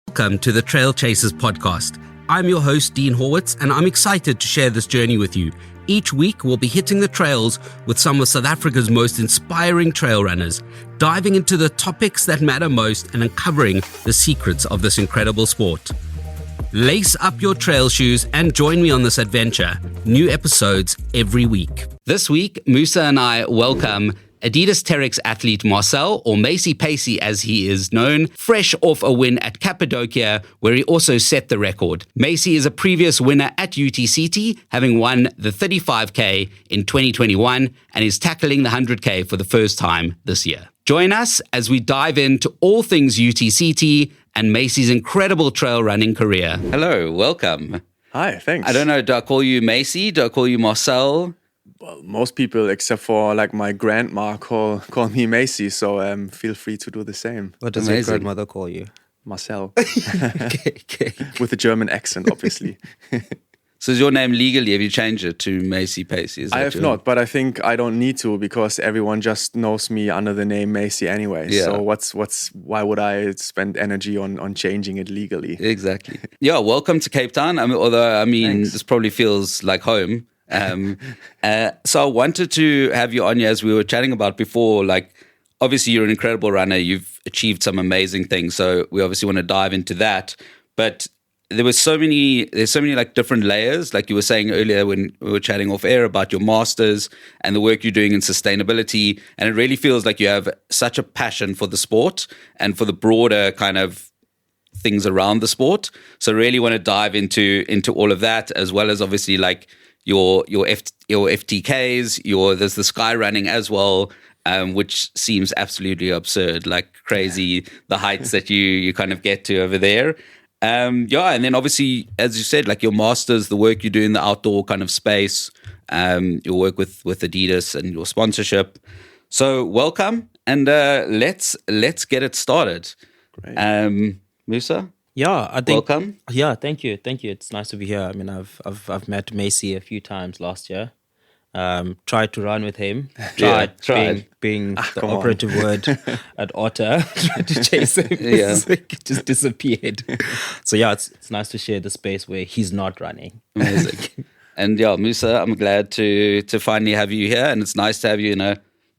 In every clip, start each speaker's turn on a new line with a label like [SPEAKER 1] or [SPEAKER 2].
[SPEAKER 1] Welcome to the Trail Chasers podcast. I'm your host, Dean Horwitz, and I'm excited to share this journey with you. Each week, we'll be hitting the trails with some of South Africa's most inspiring trail runners, diving into the topics that matter most and uncovering the secrets of this incredible sport. Lace up your trail shoes and join me on this adventure. New episodes every week. This week, Musa and I welcome Adidas Terrex athlete Marcel, or Macy Pacy as he is known, fresh off a win at Cappadocia, where he also set the record. Macy is a previous winner at UTCT, having won the 35K in 2021 and is tackling the 100K for the first time this year. Join us as we dive into all things UTCT and Macy's incredible trail running career. Hello, welcome.
[SPEAKER 2] Hi, thanks.
[SPEAKER 1] I don't know, do I call you Macy? Do I call you Marcel?
[SPEAKER 2] Well, most people, except for like my grandma, call me Macy, so feel free to do the same.
[SPEAKER 3] What does your grandmother call you?
[SPEAKER 2] Marcel.
[SPEAKER 1] Okay.
[SPEAKER 2] With a German accent, obviously.
[SPEAKER 1] So is your name legally, have you changed it to Macy Pacy?
[SPEAKER 2] I have not, but I think I don't need to because everyone just knows me under the name Macy anyway. Yeah. So why would I spend energy on changing it legally?
[SPEAKER 1] Exactly. Yeah, welcome to Cape Town. Although
[SPEAKER 2] Thanks.
[SPEAKER 1] This probably feels like home. So I wanted to have you on here, as we were chatting about before. Like, obviously you're an incredible runner. You've achieved some amazing things. So we obviously want to dive into that. But there's so many like different layers. Like you were saying earlier when we were chatting off air about your masters and the work you're doing in sustainability. And it really feels like you have such a passion for the sport and for the broader kind of things around the sport. So really want to dive into all of that, as well as obviously like your FTKs, there's the sky running as well, which seems absolutely absurd, like crazy, the heights that you kind of get to over there. And then obviously, as you said, like your masters, the work you do in the outdoor kind of space, your work with Adidas and your sponsorship. So welcome, and let's get it started.
[SPEAKER 2] Great.
[SPEAKER 1] Musa?
[SPEAKER 3] Yeah, I think.
[SPEAKER 1] Welcome.
[SPEAKER 3] Yeah, thank you. It's nice to be here. I mean, I've met Macy a few times last year. Tried to run with him. Tried. Being the operative word at Otter. Tried to chase him.
[SPEAKER 1] Yeah.
[SPEAKER 3] He just disappeared. So yeah, it's nice to share the space where he's not running.
[SPEAKER 1] Amazing. And yeah, Musa, I'm glad to finally have you here, and it's nice to have you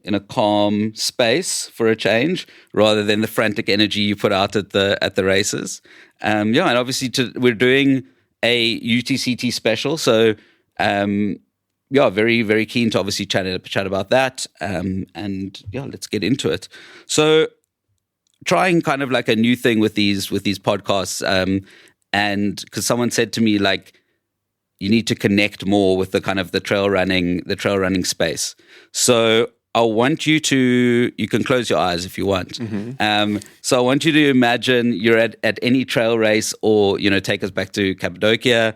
[SPEAKER 1] in a calm space for a change, rather than the frantic energy you put out at the races. And obviously we're doing a UTCT special, so very, very keen to obviously chat about that. Let's get into it. So trying kind of like a new thing with these podcasts, and because someone said to me, like, you need to connect more with the kind of the trail running space. So I want you can close your eyes if you want. Mm-hmm. So I want you to imagine you're at any trail race, or, take us back to Cappadocia.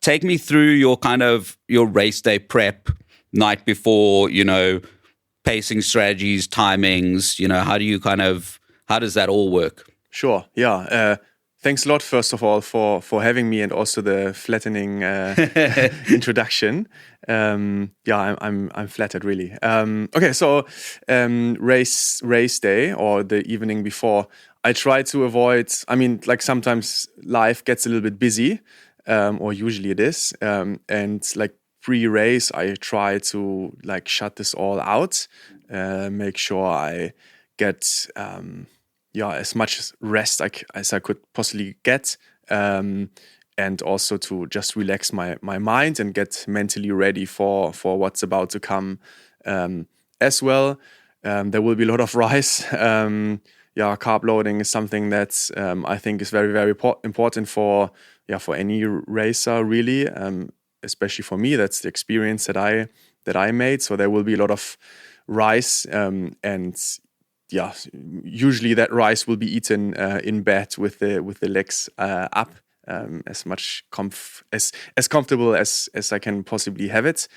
[SPEAKER 1] Take me through your race day prep, night before, pacing strategies, timings, how does that all work?
[SPEAKER 2] Sure, yeah. Thanks a lot, first of all, for having me, and also the flattening introduction. I'm flattered, really. Okay, so race day, or the evening before, I try to avoid. I mean, like, sometimes life gets a little bit busy, or usually it is, and like pre-race, I try to like shut this all out, make sure I get as much rest as I could possibly get, and also to just relax my mind and get mentally ready for what's about to come as well. There will be a lot of rice. Carb loading is something that I think is very, very important for any racer, really, especially for me. That's the experience that I made. So there will be a lot of rice, and usually that rice will be eaten in bed with the legs up, as much as comfortable as I can possibly have it.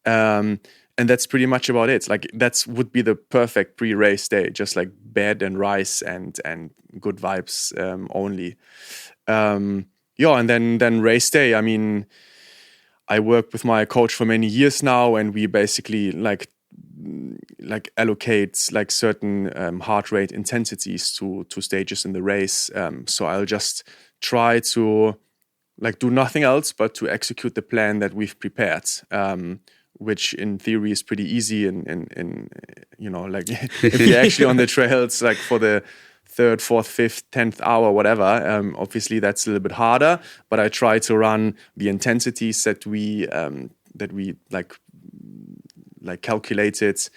[SPEAKER 2] And that's pretty much about it. Like, that would be the perfect pre-race day, just like bed and rice and good vibes only. And then race day. I mean, I worked with my coach for many years now, and we basically like allocate like certain heart rate intensities to stages in the race. So I'll just try to like do nothing else but to execute the plan that we've prepared, which in theory is pretty easy. And you know, like if you're actually on the trails, like for the 3rd, 4th, 5th, 10th hour, whatever, obviously that's a little bit harder. But I try to run the intensities that we like calculated,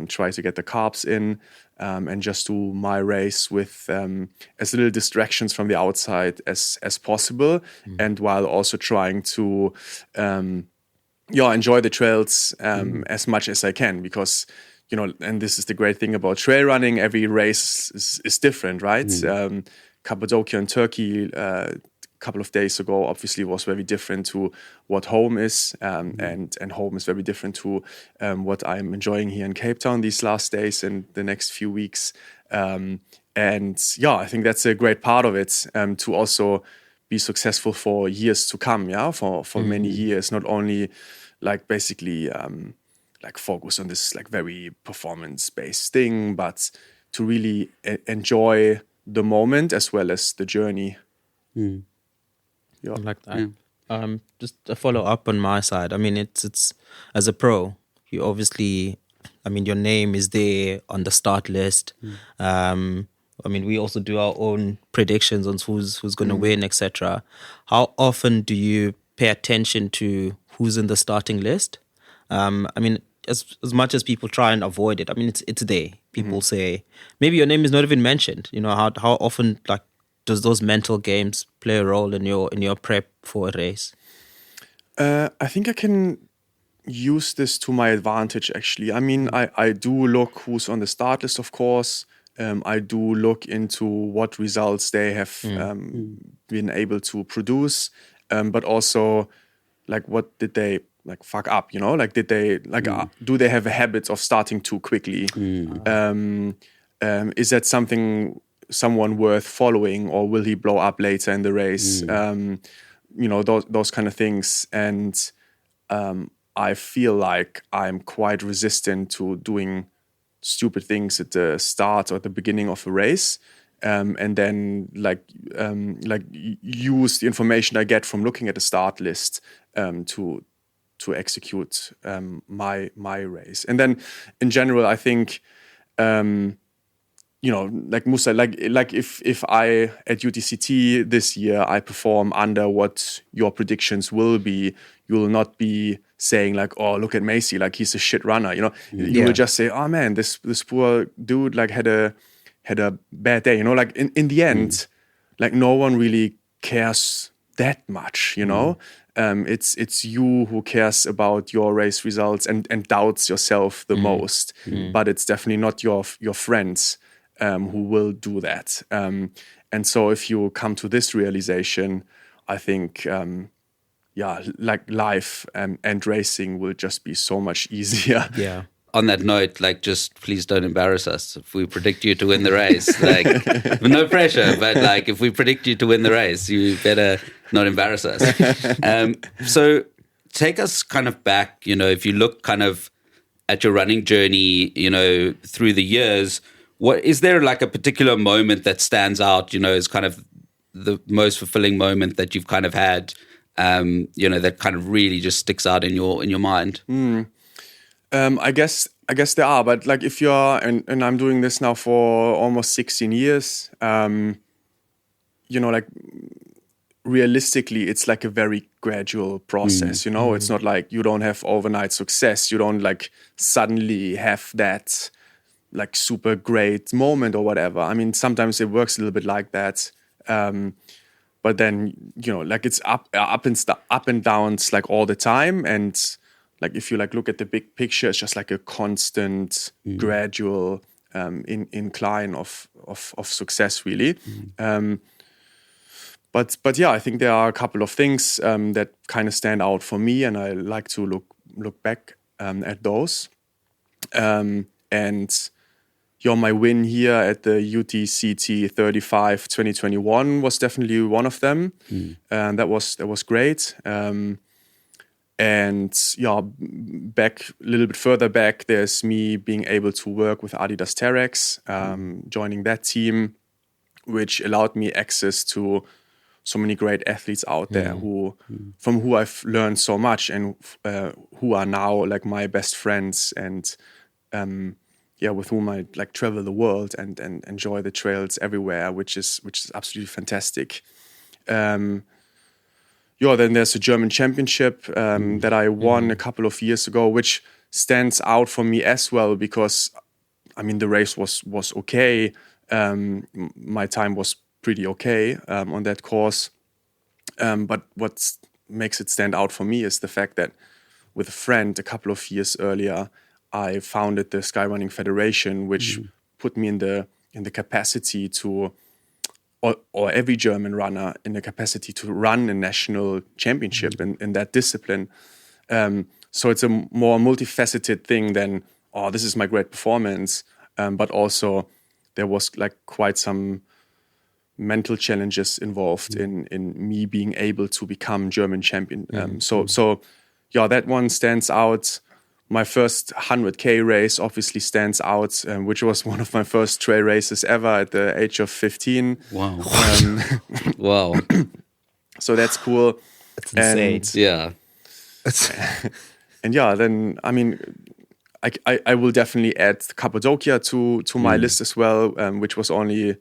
[SPEAKER 2] try to get the carbs in, and just do my race with as little distractions from the outside as possible, and while also trying to enjoy the trails as much as I can, because you know, and this is the great thing about trail running, every race is different, right? Cappadocia in Turkey a couple of days ago obviously was very different to what home is, and home is very different to what I'm enjoying here in Cape Town these last days and the next few weeks. And yeah, I think that's a great part of it, to also be successful for years to come, for many years, not only like basically like focus on this like very performance-based thing, but to really enjoy the moment as well as the journey.
[SPEAKER 3] Yeah. I like that. Just a follow up on my side. I mean, it's as a pro, you obviously, I mean, your name is there on the start list. I mean, we also do our own predictions on who's going to win, etc. How often do you pay attention to who's in the starting list? I mean, as much as people try and avoid it, I mean, it's there. People say maybe your name is not even mentioned. You know, how often like does those mental games play a role in your prep for a race?
[SPEAKER 2] I think I can use this to my advantage, actually. I mean, I do look who's on the start list, of course. I do look into what results they have been able to produce, but also like what did they like fuck up, you know? Like did they like do they have a habit of starting too quickly? Is that someone worth following, or will he blow up later in the race? You know, those kind of things. And I feel like I'm quite resistant to doing stupid things at the start or at the beginning of a race, and then like use the information I get from looking at the start list to execute my race. And then in general, I think you know, like Musa, like if I at UTCT this year I perform under what your predictions will be, you will not be saying like, oh, look at Macy, like he's a shit runner, you know. You will just say, oh man, this poor dude like had a bad day, you know. Like in the end, like no one really cares that much, you know. It's you who cares about your race results and doubts yourself the most, but it's definitely not your friends who will do that. And so if you come to this realization, I think, like life and racing will just be so much easier.
[SPEAKER 1] Yeah. On that note, like, just please don't embarrass us if we predict you to win the race. Like, no pressure, but like, if we predict you to win the race, you better not embarrass us. So take us kind of back, you know, if you look kind of at your running journey, you know, through the years, what is there like a particular moment that stands out, you know, as kind of the most fulfilling moment that you've kind of had, you know, that kind of really just sticks out in your mind?
[SPEAKER 2] I guess there are, but like if you're, and I'm doing this now for almost 16 years, you know, like realistically, it's like a very gradual process, you know, it's not like you don't have overnight success. You don't like suddenly have that like super great moment or whatever. I mean, sometimes it works a little bit like that. But then, you know, like it's up and downs like all the time. And like, if you like look at the big picture, it's just like a constant gradual incline of success, really. But yeah, I think there are a couple of things that kind of stand out for me, and I like to look back at those. And my win here at the UTCT 35 2021 was definitely one of them. And that was great. And back a little bit further back, there's me being able to work with Adidas Terrex, joining that team, which allowed me access to so many great athletes out there from who I've learned so much, and who are now like my best friends, and with whom I like travel the world and enjoy the trails everywhere, which is absolutely fantastic. Then there's a German championship that I won a couple of years ago, which stands out for me as well, because I mean the race was okay. My time was pretty okay on that course. But what makes it stand out for me is the fact that with a friend a couple of years earlier, I founded the Skyrunning Federation, which put me in the capacity to, or every German runner in the capacity to run a national championship in that discipline. So it's a more multifaceted thing than, this is my great performance, but also there was like quite some mental challenges involved in me being able to become German champion. That one stands out. My first 100K race obviously stands out, which was one of my first trail races ever at the age of 15.
[SPEAKER 1] Wow. Wow.
[SPEAKER 2] So that's cool.
[SPEAKER 3] That's insane.
[SPEAKER 2] Then, I mean, I will definitely add Cappadocia to my list as well, which was only,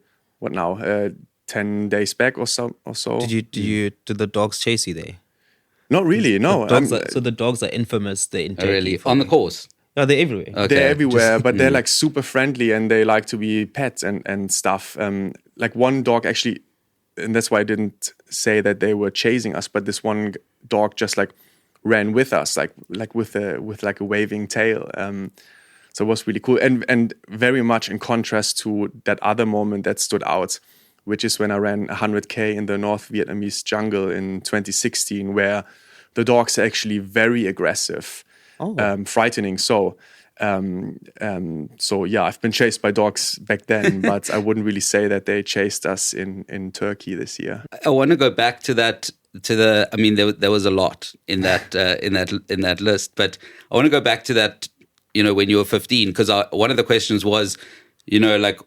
[SPEAKER 2] 10 days back or so.
[SPEAKER 3] Did the dogs chase you there?
[SPEAKER 2] Not really, no.
[SPEAKER 3] So the dogs are infamous. They're in
[SPEAKER 1] really on the course.
[SPEAKER 3] Yeah, they're everywhere.
[SPEAKER 1] Okay.
[SPEAKER 2] They're everywhere, but they're like super friendly, and they like to be pets and stuff. Like one dog actually, and that's why I didn't say that they were chasing us, but this one dog just like ran with us, like with a waving tail. So it was really cool, and very much in contrast to that other moment that stood out, which is when I ran 100K in the North Vietnamese jungle in 2016, where the dogs are actually very aggressive, frightening. So, I've been chased by dogs back then, but I wouldn't really say that they chased us in Turkey this year.
[SPEAKER 1] I want to go back to that. I mean, there was a lot in that in that list, but I want to go back to that. When you were 15, because one of the questions was,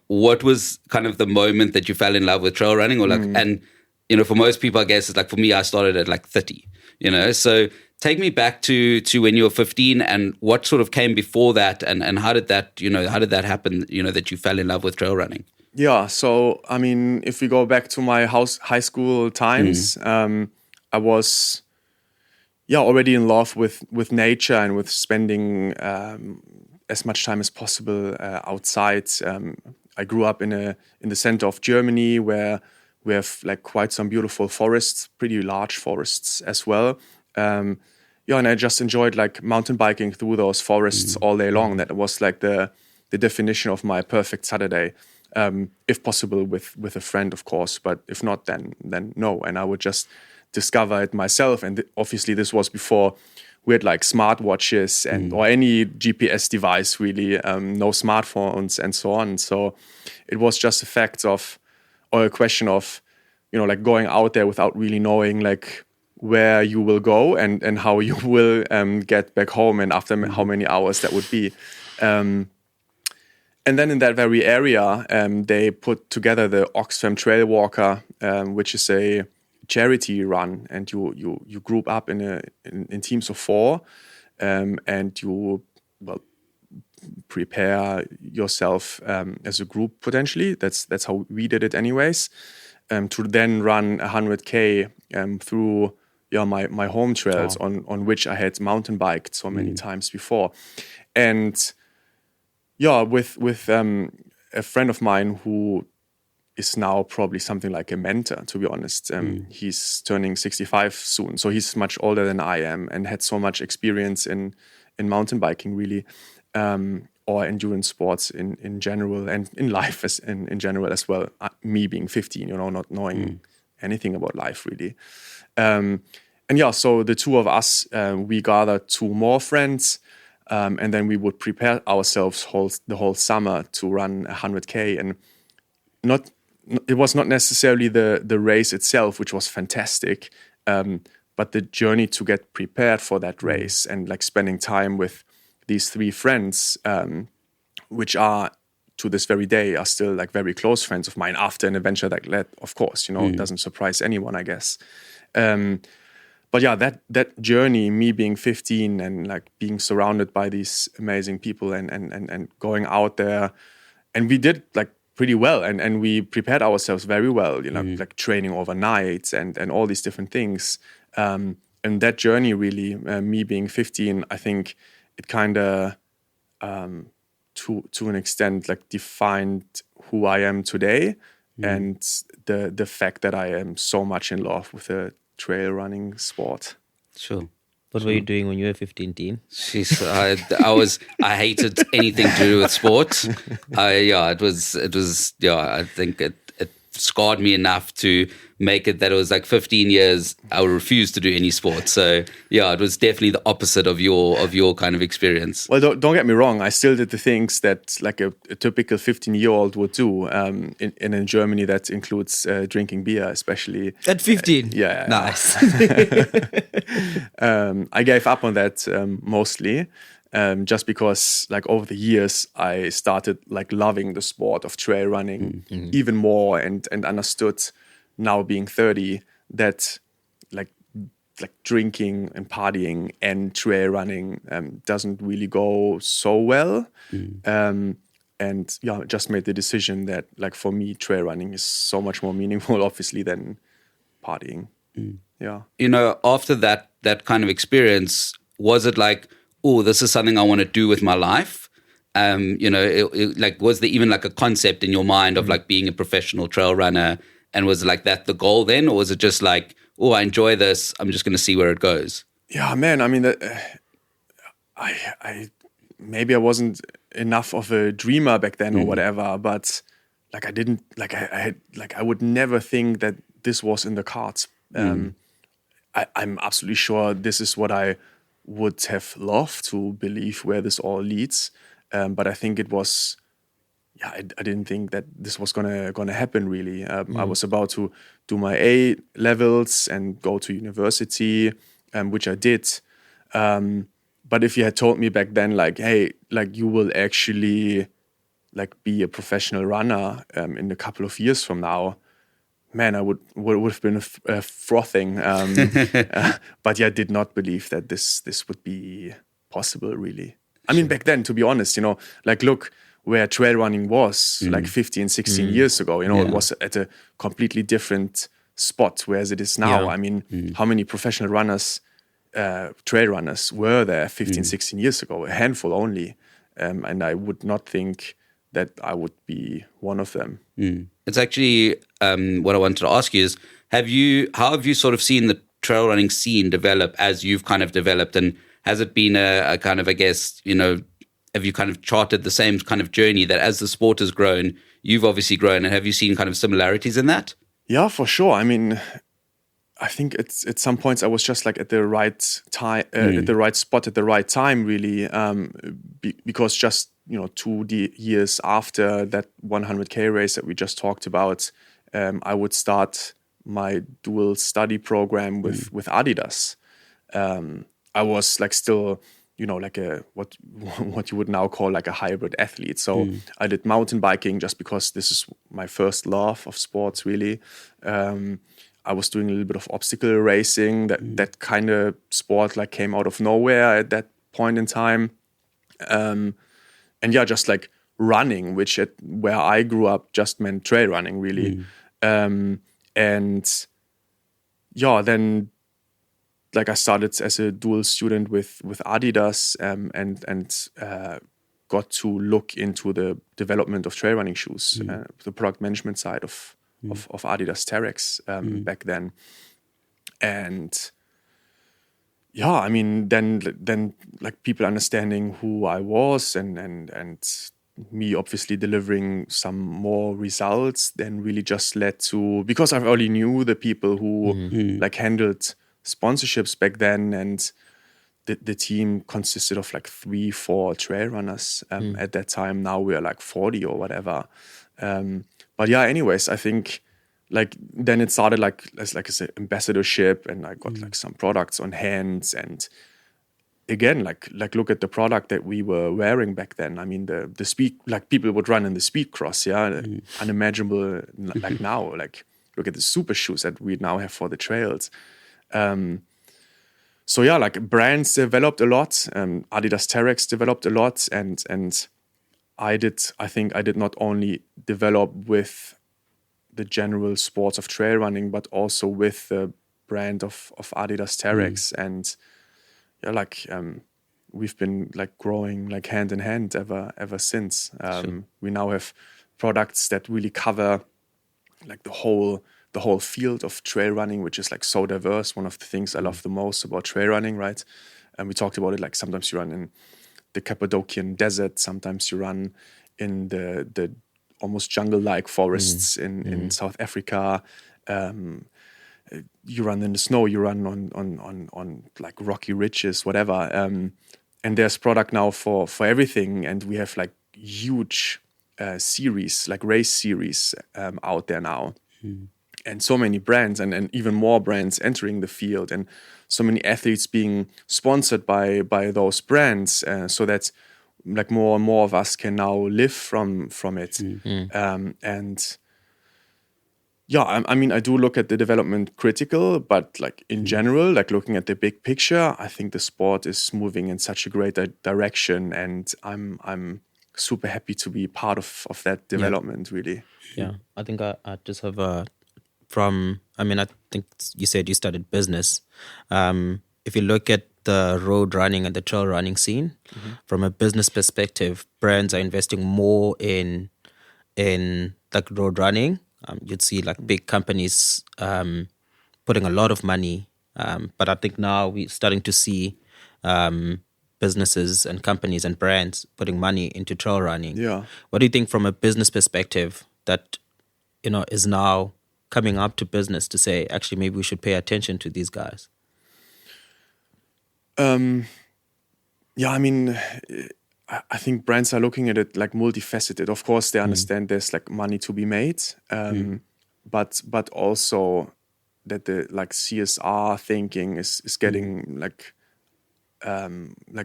[SPEAKER 1] what was kind of the moment that you fell in love with trail running, or and for most people, I guess it's like, for me, I started at like 30. So take me back to when you were 15, and what sort of came before that, and how did that happen? That you fell in love with trail running.
[SPEAKER 2] Yeah, so I mean, if we go back to my high school times, I was already in love with nature and with spending as much time as possible outside. I grew up in the center of Germany, where we have like quite some beautiful forests, pretty large forests as well. And I just enjoyed like mountain biking through those forests all day long. That was like the definition of my perfect Saturday. If possible with a friend, of course, but if not, then no. And I would just discover it myself. And obviously this was before we had like smartwatches or any GPS device really, no smartphones and so on. So it was just a question of, like going out there without really knowing like where you will go and how you will get back home, and after how many hours that would be. And then in that very area, they put together the Oxfam Trail Walker, which is a charity run, and you group up in teams of 4, and you prepare yourself as a group potentially. That's how we did it anyways. To then run 100K through my home trails on which I had mountain biked so many times before, and with a friend of mine who is now probably something like a mentor, to be honest. He's turning 65 soon, so he's much older than I am and had so much experience in mountain biking, really, or endurance sports in general, and in life in general as well. Me being 15, not knowing anything about life, really. So the two of us, we gathered 2 more friends, and then we would prepare ourselves the whole summer to run 100K, and it was not necessarily the race itself, which was fantastic, but the journey to get prepared for that race and like spending time with these 3 friends, which are to this very day are still like very close friends of mine after an adventure like that, of course, it doesn't surprise anyone, I guess. But yeah, that journey, me being 15 and like being surrounded by these amazing people and going out there, and we did like pretty well, and we prepared ourselves very well, like training overnight and all these different things. And that journey really, me being 15, I think it kind of to an extent like defined who I am today, and the fact that I am so much in love with the trail running sport.
[SPEAKER 3] Sure. What were you doing when you were 15, Dean?
[SPEAKER 1] Jeez, I hated anything to do with sport. It was. I think it scarred me enough to make it that it was like 15 years I would refuse to do any sport. So it was definitely the opposite of your kind of experience.
[SPEAKER 2] Well, don't get me wrong, I still did the things that like a typical 15-year-old would do. In Germany, that includes drinking beer, especially
[SPEAKER 3] at 15.
[SPEAKER 2] Yeah,
[SPEAKER 3] nice.
[SPEAKER 2] I gave up on that mostly. Just because like over the years I started like loving the sport of trail running even more, and understood now being 30 that like drinking and partying and trail running doesn't really go so well. And just made the decision that like for me trail running is so much more meaningful obviously than partying.
[SPEAKER 1] After that kind of experience, was it like, oh, this is something I want to do with my life? Was there even like a concept in your mind of like being a professional trail runner? And was like that the goal then? Or was it just like, oh, I enjoy this, I'm just going to see where it goes?
[SPEAKER 2] Yeah, man. I mean, I maybe I wasn't enough of a dreamer back then or whatever, but like I didn't, like I would never think that this was in the cards. I'm absolutely sure this is what I would have loved to believe where this all leads, but I think it was. I didn't think that this was gonna happen really. I was about to do my A levels and go to university, which I did. But if you had told me back then, like, hey, like you will actually like be a professional runner in a couple of years from now, man, I would have been frothing. But I did not believe that this would be possible really. I mean, back then, to be honest, like look where trail running was like 15, 16 years ago, it was at a completely different spot, whereas it is now. I mean, how many professional runners, trail runners were there 15, 16 years ago? A handful only. And I would not think that I would be one of them.
[SPEAKER 1] It's actually what I wanted to ask you is, how have you sort of seen the trail running scene develop as you've kind of developed? And has it been a kind of, I guess, have you kind of charted the same kind of journey that as the sport has grown, you've obviously grown, and have you seen kind of similarities in that?
[SPEAKER 2] Yeah, for sure. I mean, I think at some points I was just like at the right time, at the right spot at the right time, really, because just 2 years after that 100K race that we just talked about, I would start my dual study program with Adidas. I was like still, like a what you would now call like a hybrid athlete. So I did mountain biking just because this is my first love of sports, really. I was doing a little bit of obstacle racing. That kind of sport like came out of nowhere at that point in time. And just like running, which where I grew up just meant trail running, really. Then like I started as a dual student with Adidas, and got to look into the development of trail running shoes, the product management side of Adidas Terrex back then. And I mean, then like people understanding who I was and me obviously delivering some more results then really just led to, because I already knew the people who like handled sponsorships back then, and the team consisted of like 3-4 trail runners at that time. Now we are like 40 or whatever. But anyways, I think like then it started like as an ambassadorship, and I got like some products on hand. And again, like look at the product that we were wearing back then. I mean, the speed, like people would run in the speed cross, unimaginable like now. Like look at the super shoes that we now have for the trails. So yeah, like brands developed a lot. Adidas Terrex developed a lot, and I think I did not only develop with the general sports of trail running, but also with the brand of Adidas Terrex. And yeah, like we've been like growing like hand in hand ever since. We now have products that really cover like the whole field of trail running, which is like so diverse. One of the things I love the most about trail running, right? And we talked about it, like sometimes you run in the Cappadocian desert, sometimes you run in the almost jungle-like forests in South Africa. You run in the snow, you run on like rocky ridges, whatever. And there's product now for everything, and we have like huge series, like race series out there now. And so many brands and even more brands entering the field, and so many athletes being sponsored by those brands, so that like more and more of us can now live from it. And yeah, I mean, I do look at the development critical, but like in general, like looking at the big picture, I think the sport is moving in such a great direction, and I'm super happy to be part of that development, really.
[SPEAKER 3] Yeah, I think I just have I think you said you started business. If you look at the road running and the trail running scene, from a business perspective, brands are investing more in like road running. You'd see like big companies putting a lot of money, but I think now we're starting to see businesses and companies and brands putting money into trail running.
[SPEAKER 2] Yeah.
[SPEAKER 3] What do you think from a business perspective that is now coming up to business to say, actually, maybe we should pay attention to these guys?
[SPEAKER 2] Yeah, I mean, I think brands are looking at it like multifaceted. Of course, they understand there's like money to be made, but also that the like CSR thinking is getting like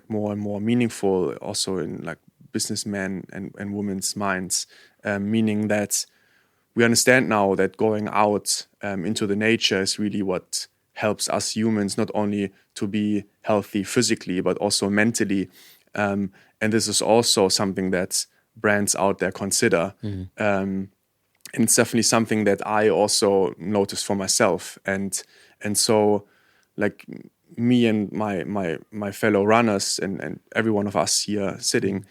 [SPEAKER 2] more and more meaningful also in like businessmen and women's minds, meaning that we understand now that going out into the nature is really what helps us humans not only to be healthy physically, but also mentally. And this is also something that brands out there consider. And it's definitely something that I also noticed for myself. And so like me and my fellow runners and every one of us here sitting,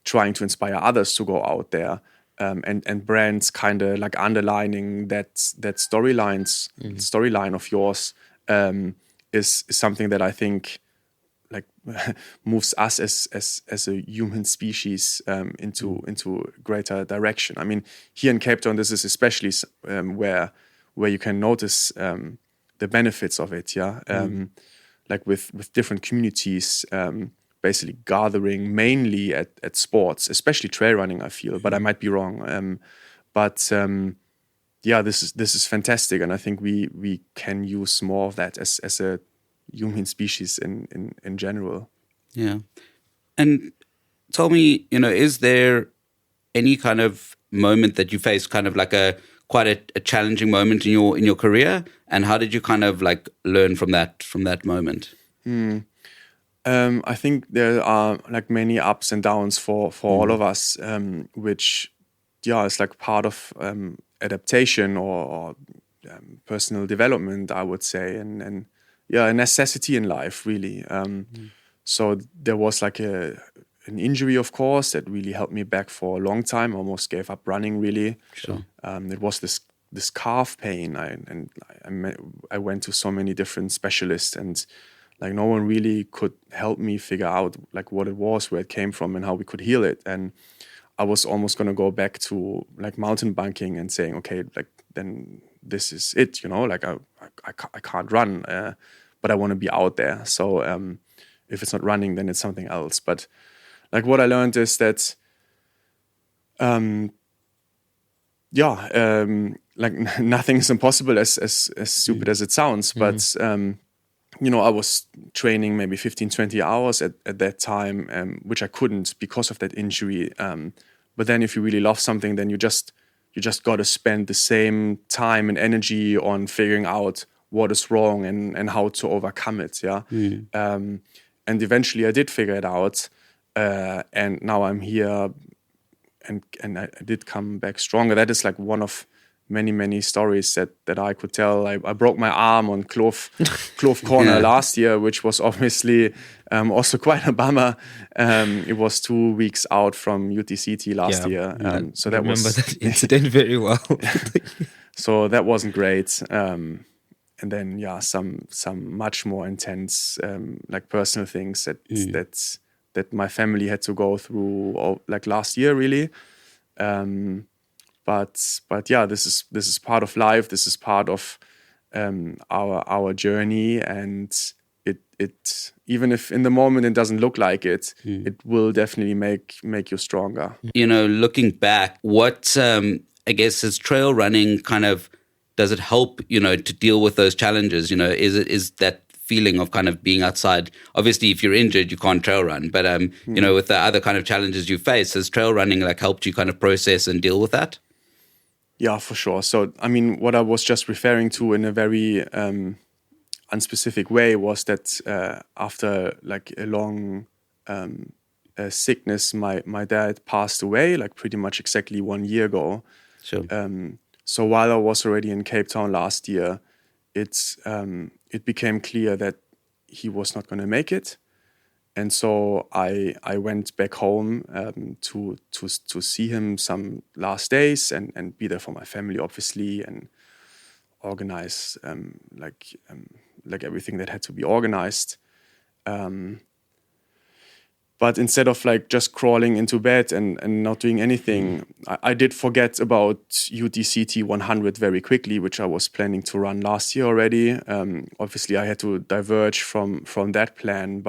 [SPEAKER 2] trying to inspire others to go out there. And brands kind of like underlining that storyline of yours is something that I think like moves us as a human species into greater direction. I mean, here in Cape Town, this is especially where you can notice the benefits of it. Like with different communities. Basically gathering mainly at sports, especially trail running, I feel, but I might be wrong. This is fantastic, and I think we can use more of that as a human species in general.
[SPEAKER 1] Yeah. And tell me, is there any kind of moment that you faced, kind of like quite a challenging moment in your career, and how did you kind of like learn from that moment?
[SPEAKER 2] I think there are like many ups and downs for all of us, which, is like part of adaptation or personal development, I would say, and a necessity in life, really. So there was like an injury, of course, that really held me back for a long time. Almost gave up running, really.
[SPEAKER 1] Sure.
[SPEAKER 2] It was this calf pain, I went to so many different specialists, and like no one really could help me figure out like what it was, where it came from, and how we could heal it. And I was almost gonna go back to like mountain biking and saying, okay, like then this is it, like I can't run, but I want to be out there. So if it's not running, then it's something else. But like what I learned is that like nothing is impossible, as stupid as it sounds. But I was training maybe 15, 20 hours at that time, which I couldn't because of that injury. But then if you really love something, then you just got to spend the same time and energy on figuring out what is wrong and how to overcome it. Yeah. And eventually I did figure it out. And now I'm here and I did come back stronger. That is like one of many stories that I could tell. I broke my arm on Clove Corner last year, which was obviously also quite a bummer. It was 2 weeks out from UTCT last year. So that
[SPEAKER 3] remember that incident very well.
[SPEAKER 2] So that wasn't great. And then some much more intense like personal things that my family had to go through like last year really. But yeah, this is part of life. This is part of our journey, and it even if in the moment it doesn't look like it, it will definitely make you stronger.
[SPEAKER 1] Looking back, what I guess is trail running kind of, does it help to deal with those challenges? Is that feeling of kind of being outside? Obviously, if you're injured, you can't trail run. But with the other kind of challenges you face, has trail running like helped you kind of process and deal with that?
[SPEAKER 2] Yeah, for sure. So, I mean, what I was just referring to in a very unspecific way was that after like a long sickness, my dad passed away like pretty much exactly 1 year ago.
[SPEAKER 1] Sure.
[SPEAKER 2] So while I was already in Cape Town last year, it became clear that he was not going to make it. And so I went back home to see him some last days and be there for my family, obviously, and organize like everything that had to be organized. But instead of like just crawling into bed and not doing anything, I did forget about UTCT 100 very quickly, which I was planning to run last year already. Obviously, I had to diverge from that plan,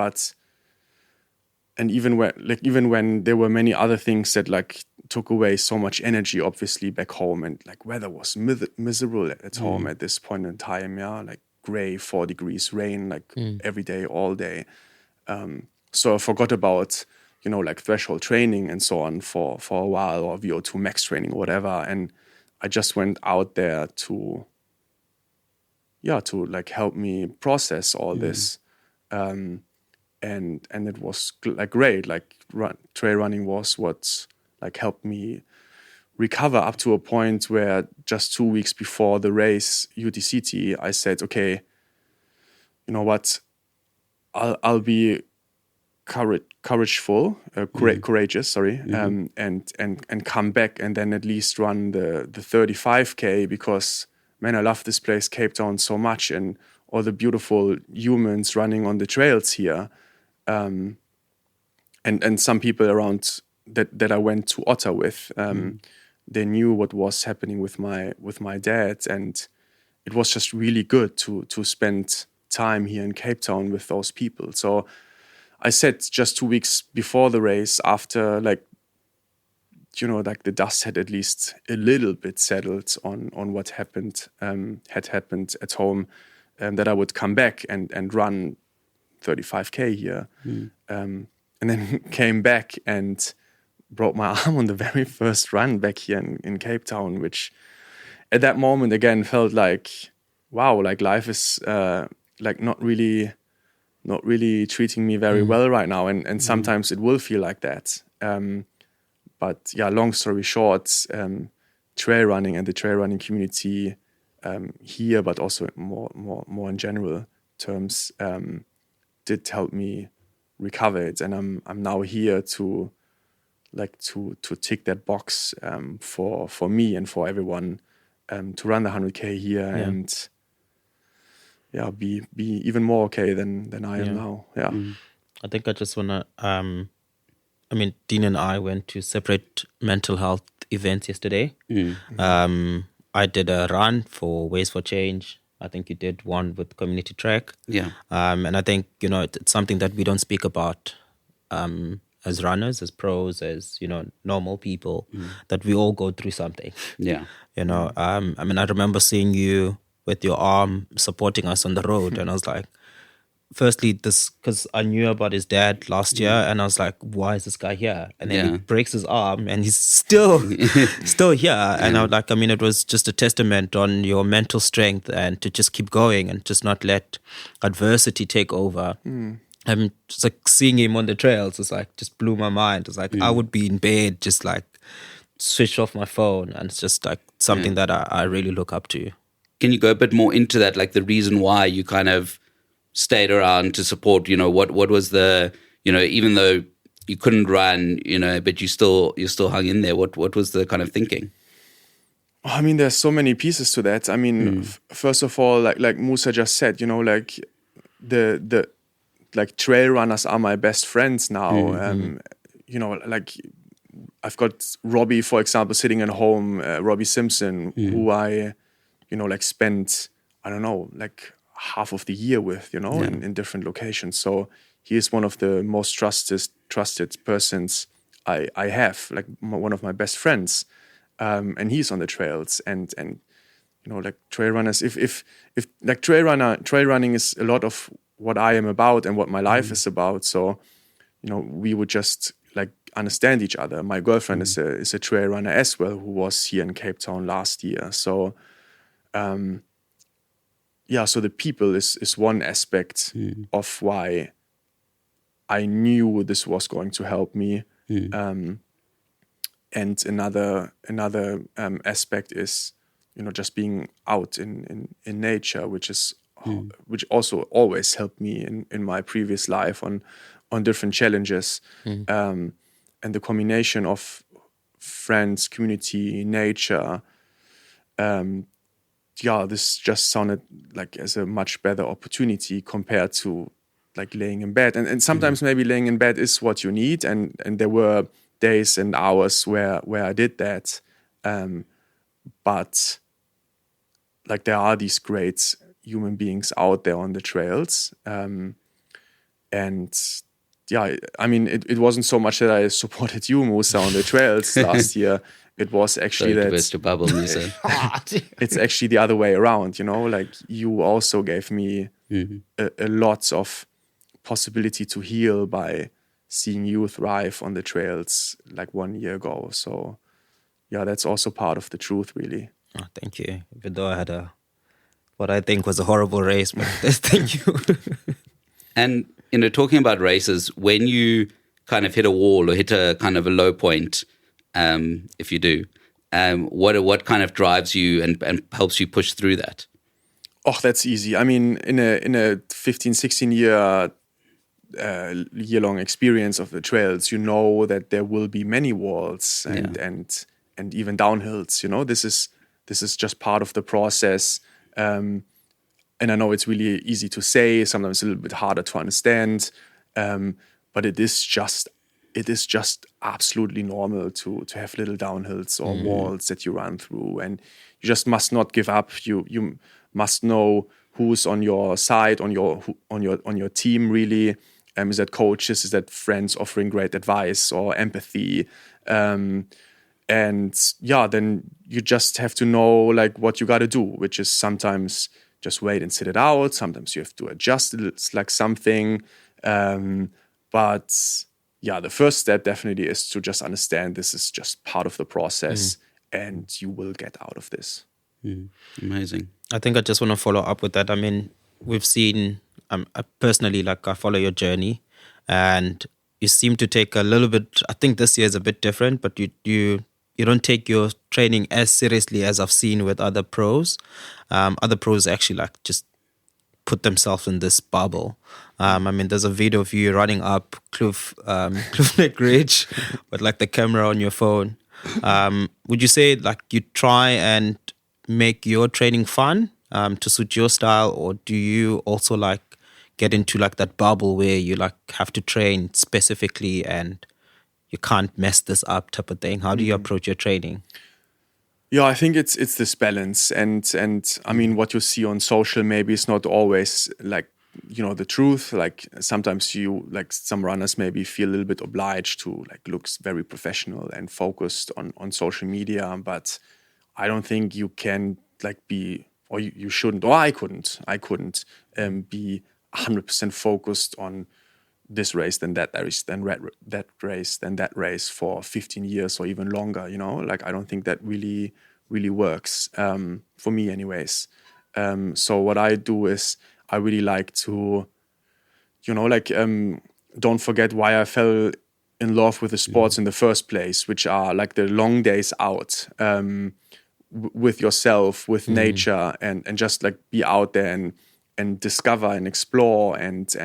[SPEAKER 2] and even when there were many other things that like took away so much energy, obviously back home, and like weather was miserable at home at this point in time, like gray, 4 degrees, rain, like every day, all day. So I forgot about like threshold training and so on for a while, or VO2 max training or whatever, and I just went out there to like help me process all this. And it was like great. Like trail running was what like helped me recover up to a point where just 2 weeks before the race UTCT, I said, okay, you know what, I'll be courageous, and come back and then at least run the 35K, because man, I love this place, Cape Town, so much, and all the beautiful humans running on the trails here. And some people around that I went to Otta with, they knew what was happening with my dad, and it was just really good to spend time here in Cape Town with those people. So I said just 2 weeks before the race, after like the dust had at least a little bit settled on what happened had happened at home, that I would come back and run 35K here, and then came back and broke my arm on the very first run back here in Cape Town, which at that moment again felt like, wow, like life is like not really treating me very well right now, and sometimes it will feel like that. But yeah, long story short, trail running and the trail running community here, but also more in general terms, did help me recover it, and I'm now here to tick that box for me and for everyone, to run the 100K here and be even more okay than I am now.
[SPEAKER 3] I think I just wanna Dean and I went to separate mental health events yesterday. I did a run for Ways for Change. I think you did one with Community Track. And I think, it's something that we don't speak about as runners, as pros, as, normal people, that we all go through something.
[SPEAKER 1] Yeah.
[SPEAKER 3] I remember seeing you with your arm supporting us on the road, and I was like, firstly, this, because I knew about his dad last year, and I was like, why is this guy here? And then he breaks his arm, and he's still here. And I was like, it was just a testament on your mental strength and to just keep going and just not let adversity take over. Just like seeing him on the trails, it's like just blew my mind. It's like I would be in bed, just like switch off my phone, and it's just like something that I really look up to.
[SPEAKER 1] Can you go a bit more into that, like the reason why you kind of stayed around to support? What was the, even though you couldn't run, but you still hung in there. What was the kind of thinking?
[SPEAKER 2] There's so many pieces to that. First of all, like Musa just said, like the trail runners are my best friends now. Like I've got Robbie, for example, sitting at home, Robbie Simpson, who I, spent, I don't know, like half of the year with, in different locations. So he is one of the most trusted persons I have, like one of my best friends. And he's on the trails and like trail runners, if like trail running is a lot of what I am about and what my life is about. So, we would just like understand each other. My girlfriend is a trail runner as well, who was here in Cape Town last year. So, so the people is one aspect of why I knew this was going to help me. And another aspect is, just being out in nature, which also always helped me in my previous life on different challenges. And the combination of friends, community, nature, this just sounded like as a much better opportunity compared to like laying in bed. And sometimes maybe laying in bed is what you need. And there were days and hours where I did that. But like there are these great human beings out there on the trails. It wasn't so much that I supported you, Musa, on the trails last year. It was actually it's actually the other way around, like you also gave me a lot of possibility to heal by seeing you thrive on the trails like 1 year ago. So that's also part of the truth, really.
[SPEAKER 3] Oh, thank you. Even though I had what I think was a horrible race, but thank you.
[SPEAKER 1] And, talking about races, when you kind of hit a wall or hit a kind of a low point, if you do, what kind of drives you and helps you push through that?
[SPEAKER 2] Oh, that's easy. In a 15, 16 year-long experience of the trails, that there will be many walls and even downhills. This is just part of the process. And I know it's really easy to say, sometimes a little bit harder to understand, but it is just absolutely normal to have little downhills or walls that you run through, and you just must not give up. You must know who's on your side, on your team, really. Is that coaches? Is that friends offering great advice or empathy? Then you just have to know like what you got to do, which is sometimes just wait and sit it out. Sometimes you have to adjust it. It's like something. But the first step definitely is to just understand this is just part of the process and you will get out of this.
[SPEAKER 1] Amazing.
[SPEAKER 3] I think I just want to follow up with that. We've seen, personally, like I follow your journey and you seem to take a little bit, I think this year is a bit different, but you don't take your training as seriously as I've seen with other pros. Other pros actually like just put themselves in this bubble. There's a video of you running up Kloof Neck Ridge with like the camera on your phone. Would you say like you try and make your training fun to suit your style, or do you also like get into like that bubble where you like have to train specifically and you can't mess this up type of thing? How do you approach your training?
[SPEAKER 2] Yeah, I think it's this balance, and what you see on social maybe is not always like the truth. Like sometimes some runners maybe feel a little bit obliged to like look very professional and focused on social media, but I don't think you can like be, or you shouldn't, or I couldn't be 100% focused on this race, then that race, then that race, then that race for 15 years or even longer. Like I don't think that really works for me, anyways. So what I do is I really like to, don't forget why I fell in love with the sports in the first place, which are like the long days out with yourself, with nature, and just like be out there and discover and explore and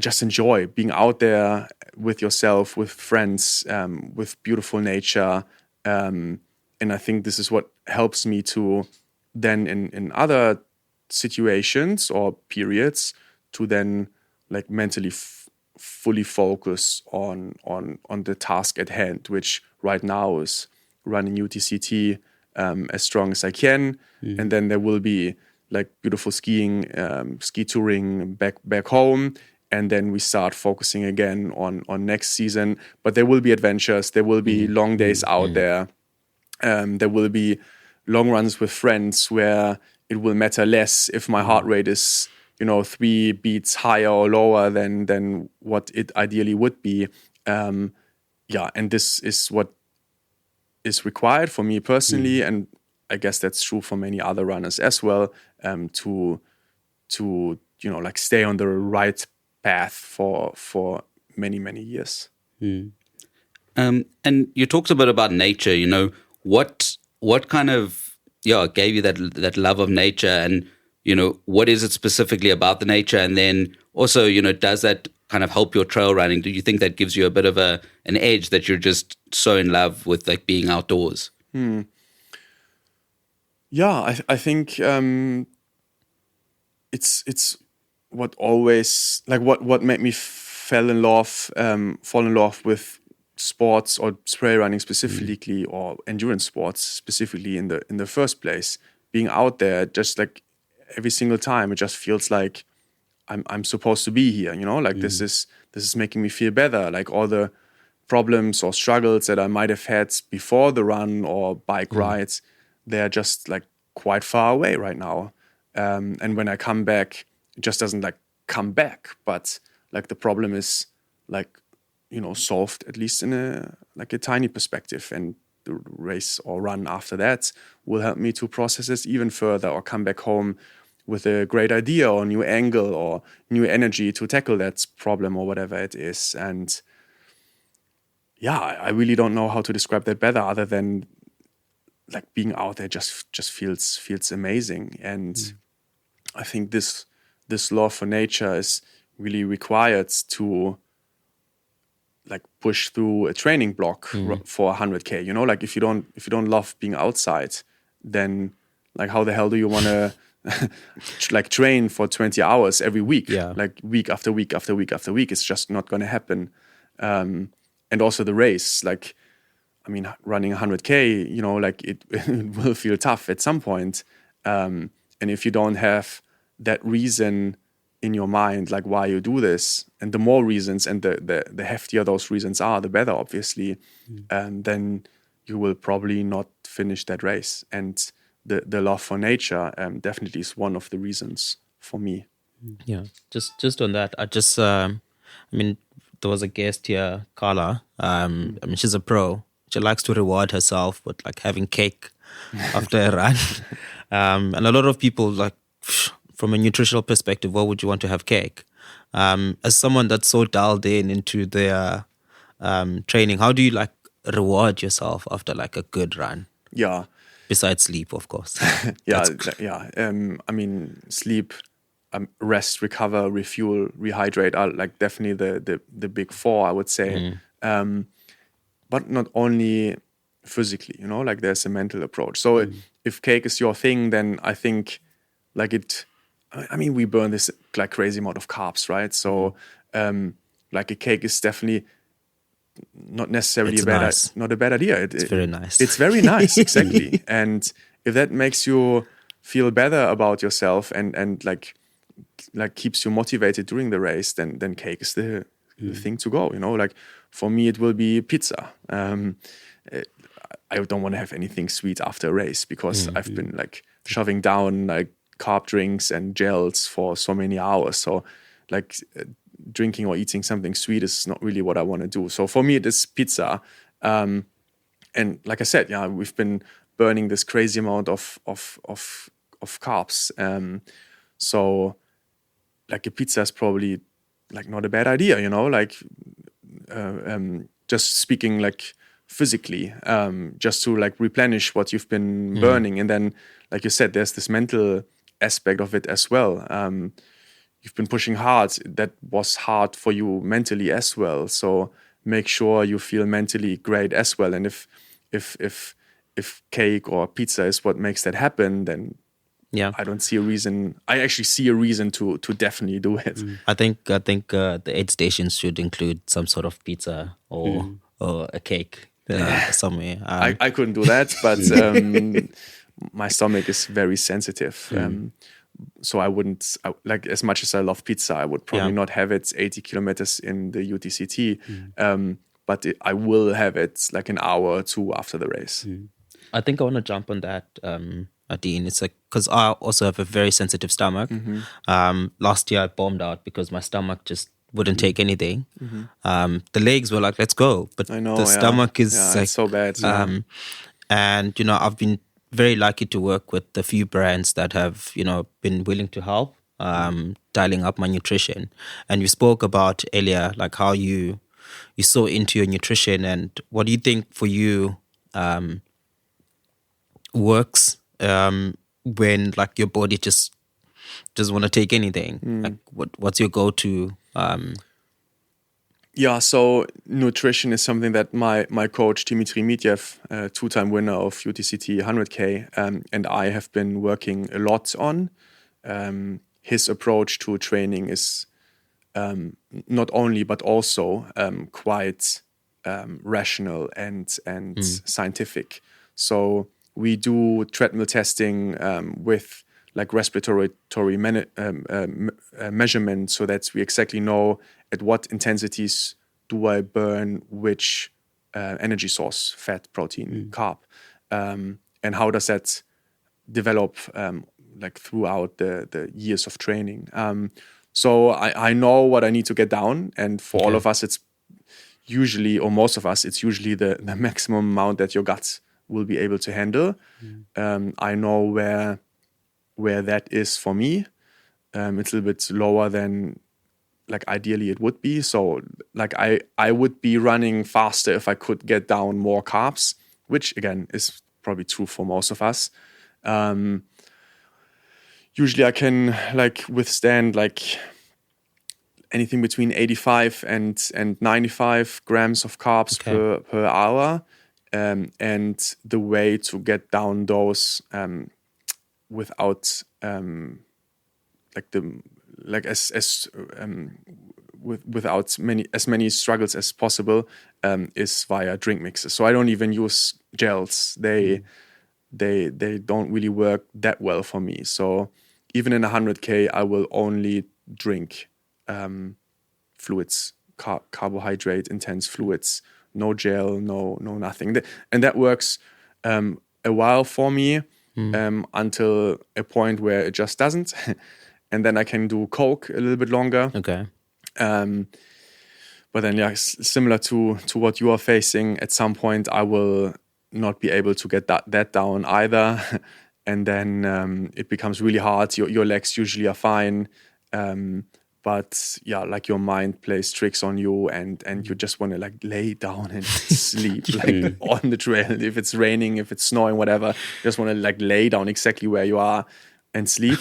[SPEAKER 2] just enjoy being out there with yourself, with friends, with beautiful nature. And I think this is what helps me to then in other situations or periods to then like mentally fully focus on the task at hand, which right now is running UTCT as strong as I can. And then there will be like beautiful skiing, ski touring back home. And then we start focusing again on next season. But there will be adventures. There will be long days out there. There will be long runs with friends where it will matter less if my heart rate is 3 beats higher or lower than what it ideally would be. And this is what is required for me personally, and I guess that's true for many other runners as well. To like stay on the right path for many years.
[SPEAKER 1] And you talked a bit about nature. What kind of gave you that love of nature, and what is it specifically about the nature? And then also, does that kind of help your trail running? Do you think that gives you a bit of an edge that you're just so in love with like being outdoors?
[SPEAKER 2] Yeah, I think it's what always like what made me fall in love with sports or trail running specifically, or endurance sports specifically in the first place. Being out there, just like every single time, it just feels like I'm supposed to be here. This is making me feel better. Like all the problems or struggles that I might have had before the run or bike rides, they're just like quite far away right now. And when I come back, it just doesn't like come back, but like the problem is like solved, at least in a tiny perspective, and the race or run after that will help me to process this even further, or come back home with a great idea or new angle or new energy to tackle that problem or whatever it is. And I really don't know how to describe that better, other than like being out there just feels amazing. And I think this love for nature is really required to like push through a training block for 100K. Like if you don't love being outside, then like how the hell do you want to like train for 20 hours every week? Like week after week after week after week, it's just not going to happen. And also the race, like, I mean, running 100K, like it will feel tough at some point. And if you don't have that reason in your mind, like why you do this, and the more reasons and the heftier those reasons are, the better, obviously, then you will probably not finish that race. And the love for nature definitely is one of the reasons for me.
[SPEAKER 3] Yeah, just on that, there was a guest here, Carla. She's a pro. She likes to reward herself with like having cake after a run. And a lot of people, like, from a nutritional perspective, what would you want to have cake? As someone that's so dialed into their training, how do you like reward yourself after like a good run?
[SPEAKER 2] Yeah.
[SPEAKER 3] Besides sleep, of course.
[SPEAKER 2] Sleep, rest, recover, refuel, rehydrate are like definitely the big four, I would say. But not only physically, like there's a mental approach. So if cake is your thing, then I think like we burn this like crazy amount of carbs, right? So like a cake is definitely not necessarily not a bad idea.
[SPEAKER 3] It's very nice.
[SPEAKER 2] It's very nice, exactly. And if that makes you feel better about yourself and like like keeps you motivated during the race, then cake is the thing to go. Like for me, it will be pizza. I don't want to have anything sweet after a race because I've been like shoving down like carb drinks and gels for so many hours. So like drinking or eating something sweet is not really what I want to do. So for me, it is pizza. And like I said, we've been burning this crazy amount of carbs. So like a pizza is probably like not a bad idea, like just speaking like physically, just to like replenish what you've been burning. And then, like you said, there's this mental aspect of it as well. You've been pushing hard. That was hard for you mentally as well. So make sure you feel mentally great as well. And if cake or pizza is what makes that happen, then I don't see a reason. I actually see a reason to definitely do it.
[SPEAKER 3] I think the aid stations should include some sort of pizza or a cake somewhere.
[SPEAKER 2] I couldn't do that, but my stomach is very sensitive. So I wouldn't, like, as much as I love pizza, I would probably not have it 80 kilometers in the UTCT. But I will have it like an hour or two after the race.
[SPEAKER 3] I think I want to jump on that, Dean. It's like, because I also have a very sensitive stomach. Last year I bombed out because my stomach just wouldn't take anything. The legs were like, let's go. But
[SPEAKER 2] I know,
[SPEAKER 3] the stomach is like,
[SPEAKER 2] it's so bad.
[SPEAKER 3] And, I've been very lucky to work with a few brands that have, been willing to help dialing up my nutrition. And you spoke about earlier, like how you're so into your nutrition, and what do you think for you works when like your body just doesn't want to take anything? Like what's your go-to?
[SPEAKER 2] So nutrition is something that my coach Dimitri Mityev, two-time winner of UTCT 100K, and I have been working a lot on. His approach to training is not only but also quite rational and scientific. So we do treadmill testing with like respiratory measurement, so that we exactly know at what intensities do I burn which energy source, fat, protein, carb, and how does that develop like throughout the years of training. So I know what I need to get down, and for all of us, it's usually, or most of us, it's usually the maximum amount that your gut will be able to handle. I know where that is for me. It's a little bit lower than like ideally it would be. So like I would be running faster if I could get down more carbs, which again is probably true for most of us. Usually I can like withstand like anything between 85 and 95 grams of carbs per hour. And the way to get down those without without as many struggles as possible is via drink mixes. So I don't even use gels. They don't really work that well for me. So even in 100K, I will only drink fluids, carbohydrate intense fluids. No gel, no nothing. And that works a while for me until a point where it just doesn't. And then I can do Coke a little bit longer.
[SPEAKER 3] Okay.
[SPEAKER 2] But then, similar to what you are facing, at some point I will not be able to get that down either. And then it becomes really hard. Your legs usually are fine. But like your mind plays tricks on you, and you just want to like lay down and sleep like on the trail. If it's raining, if it's snowing, whatever, you just want to like lay down exactly where you are and sleep.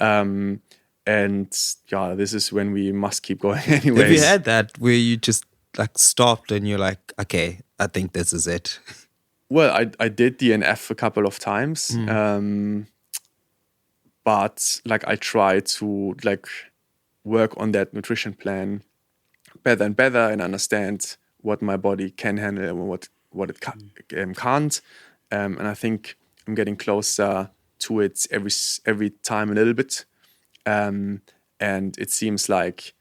[SPEAKER 2] And this is when we must keep going anyways.
[SPEAKER 3] Have you had that where you just like stopped and you're like, okay, I think this is it?
[SPEAKER 2] Well, I did DNF a couple of times. But like I try to like work on that nutrition plan better and better, and understand what my body can handle and what it can't. And I think I'm getting closer to it every time a little bit. and it seems like,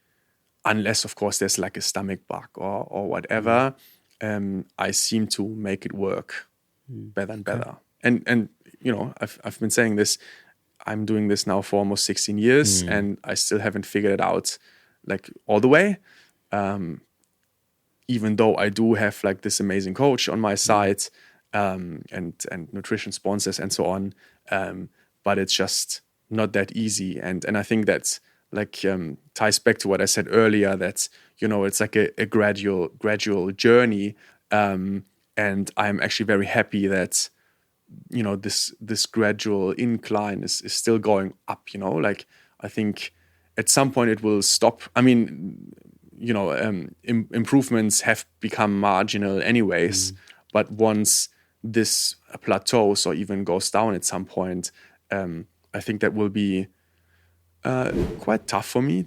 [SPEAKER 2] unless of course there's like a stomach bug or whatever, I seem to make it work better and better. And you know, I've been saying this. I'm doing this now for almost 16 years, and I still haven't figured it out like all the way. Even though I do have like this amazing coach on my side, and nutrition sponsors and so on, but it's just not that easy. And I think that's like ties back to what I said earlier, that, you know, it's like a gradual journey. And I'm actually very happy that, you know, this gradual incline is still going up, you know, like I think at some point it will stop. I mean, you know, improvements have become marginal anyways, but once this plateaus or even goes down at some point, I think that will be quite tough for me,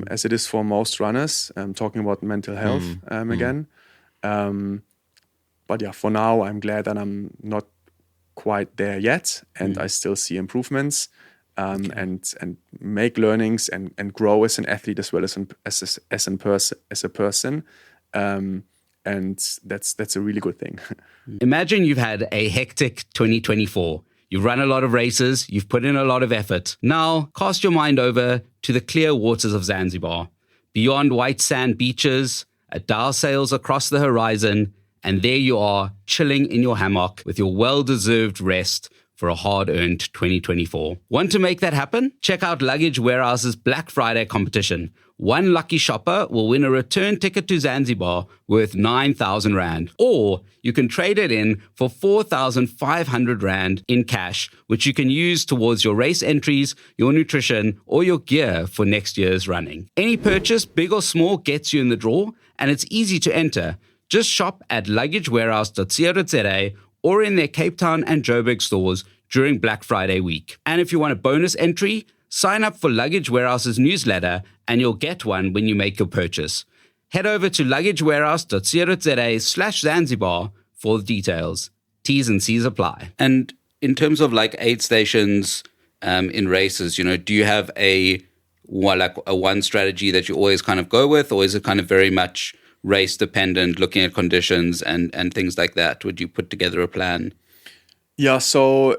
[SPEAKER 2] as it is for most runners. Talking about mental health again. But yeah, for now, I'm glad that I'm not quite there yet, and I still see improvements, and make learnings and grow as an athlete as well as a person. And that's a really good thing.
[SPEAKER 1] Imagine you've had a hectic 2024. You've run a lot of races, you've put in a lot of effort. Now, cast your mind over to the clear waters of Zanzibar. Beyond white sand beaches, a dial sails across the horizon, and there you are, chilling in your hammock with your well-deserved rest for a hard-earned 2024. Want to make that happen? Check out Luggage Warehouse's Black Friday competition. One lucky shopper will win a return ticket to Zanzibar worth 9,000 Rand. Or you can trade it in for 4,500 Rand in cash, which you can use towards your race entries, your nutrition, or your gear for next year's running. Any purchase, big or small, gets you in the draw, and it's easy to enter. Just shop at luggagewarehouse.co.za or in their Cape Town and Joburg stores during Black Friday week. And if you want a bonus entry, sign up for Luggage Warehouse's newsletter and you'll get one when you make your purchase. Head over to luggagewarehouse.co.za/Zanzibar for the details. T's and C's apply. And in terms of like aid stations in races, you know, do you have a one strategy that you always kind of go with, or is it kind of very much race dependent, looking at conditions and things like that? Would you put together a plan?
[SPEAKER 2] Yeah, so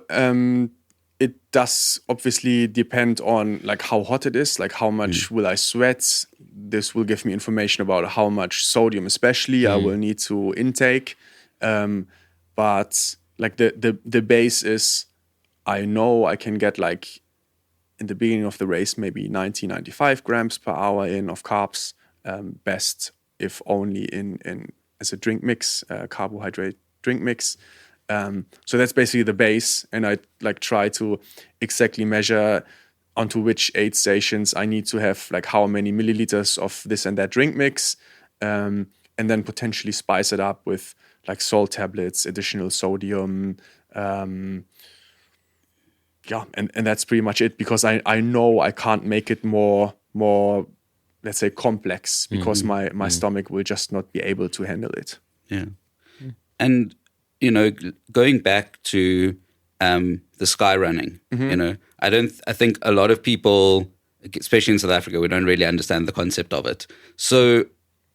[SPEAKER 2] it does obviously depend on like how hot it is, like how much will I sweat. This will give me information about how much sodium especially I will need to intake. But like the base is, I know I can get like in the beginning of the race maybe 95 grams per hour in of carbs, best if only in as a drink mix, carbohydrate drink mix. So that's basically the base, and I like try to exactly measure onto which aid stations I need to have like how many milliliters of this and that drink mix, and then potentially spice it up with like salt tablets, additional sodium. And that's pretty much it, because I know I can't make it more let's say complex, because my stomach will just not be able to handle it.
[SPEAKER 1] Yeah. And you know, going back to the sky running, you know, I think a lot of people, especially in South Africa, we don't really understand the concept of it. So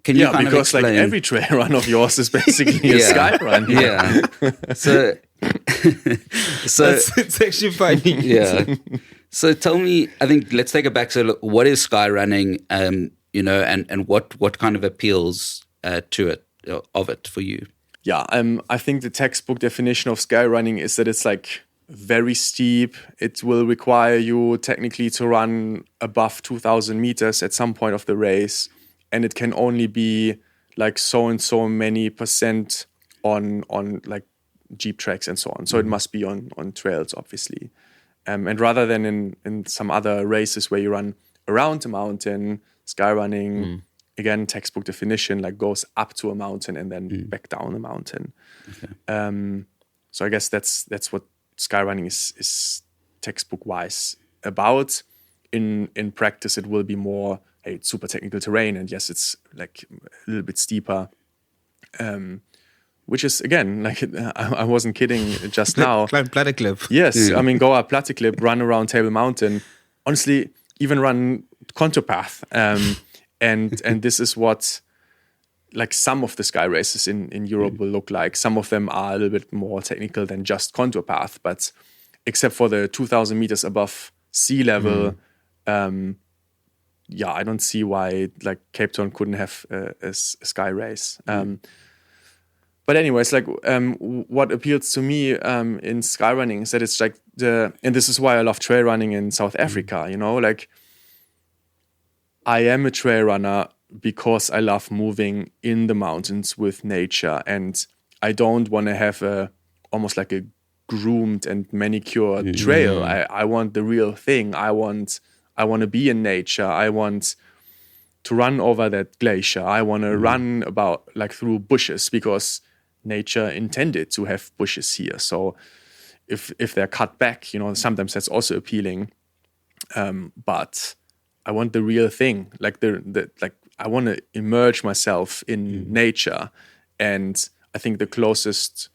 [SPEAKER 1] can you kind of explain?
[SPEAKER 2] Like every trail run of yours is basically a sky run.
[SPEAKER 1] Yeah. So
[SPEAKER 3] it's actually funny.
[SPEAKER 1] Yeah. So tell me, I think let's take it back. So look, what is sky running? You know, and what kind of appeals to it of it for you?
[SPEAKER 2] Yeah, I think the textbook definition of sky running is that it's like very steep. It will require you technically to run above 2,000 meters at some point of the race, and it can only be like so and so many % on like jeep tracks and so on. So it must be on trails, obviously. And rather than in some other races where you run around a mountain, sky running, again, textbook definition, like goes up to a mountain and then back down a mountain. Okay. So I guess that's what sky running is textbook wise about. In practice, it will be more it's super technical terrain, and yes, it's like a little bit steeper. Which is, again, like I wasn't kidding just now.
[SPEAKER 3] Climb Platteklip.
[SPEAKER 2] Yes, I mean, go up Platteklip, run around Table Mountain. Honestly, even run contour path. And this is what like some of the sky races in Europe will look like. Some of them are a little bit more technical than just contour path, but except for the 2,000 meters above sea level, I don't see why like Cape Town couldn't have a sky race. But anyways, like what appeals to me in sky running is that it's like and this is why I love trail running in South Africa, you know, like I am a trail runner because I love moving in the mountains with nature, and I don't want to have almost like a groomed and manicured trail. I want the real thing. I want to be in nature. I want to run over that glacier. I want to run about like through bushes because nature intended to have bushes here. So if they're cut back, you know, sometimes that's also appealing. But I want the real thing. Like I want to immerse myself in nature, and I think the closest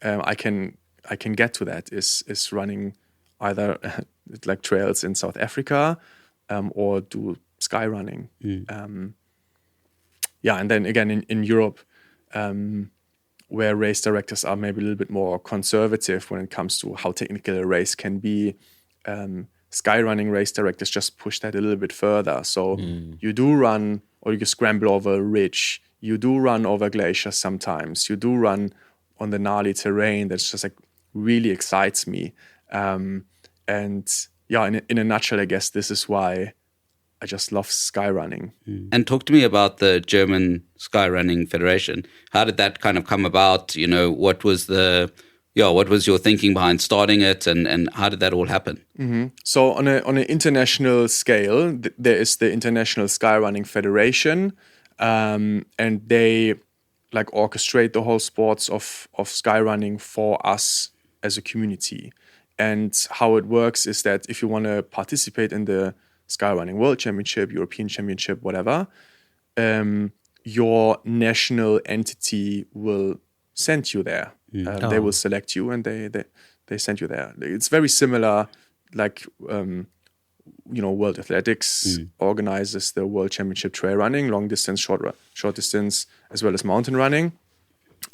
[SPEAKER 2] I can get to that is running either like trails in South Africa or do sky running. And then again in Europe, where race directors are maybe a little bit more conservative when it comes to how technical a race can be. Sky running race directors just push that a little bit further. So you do run or you scramble over a ridge. You do run over glaciers sometimes. You do run on the gnarly terrain that's just like really excites me. In a nutshell, I guess this is why I just love sky running.
[SPEAKER 1] And talk to me about the German Sky Running Federation. How did that kind of come about? You know, what was your thinking behind starting it, and how did that all happen?
[SPEAKER 2] So on an international scale, there is the International Sky Running Federation, and they like orchestrate the whole sports of sky running for us as a community. And how it works is that if you want to participate in the Sky Running World Championship, European Championship, whatever, your national entity will send you there. They will select you and they send you there. It's very similar, like World Athletics organizes the World Championship trail running, long distance, short distance, as well as mountain running.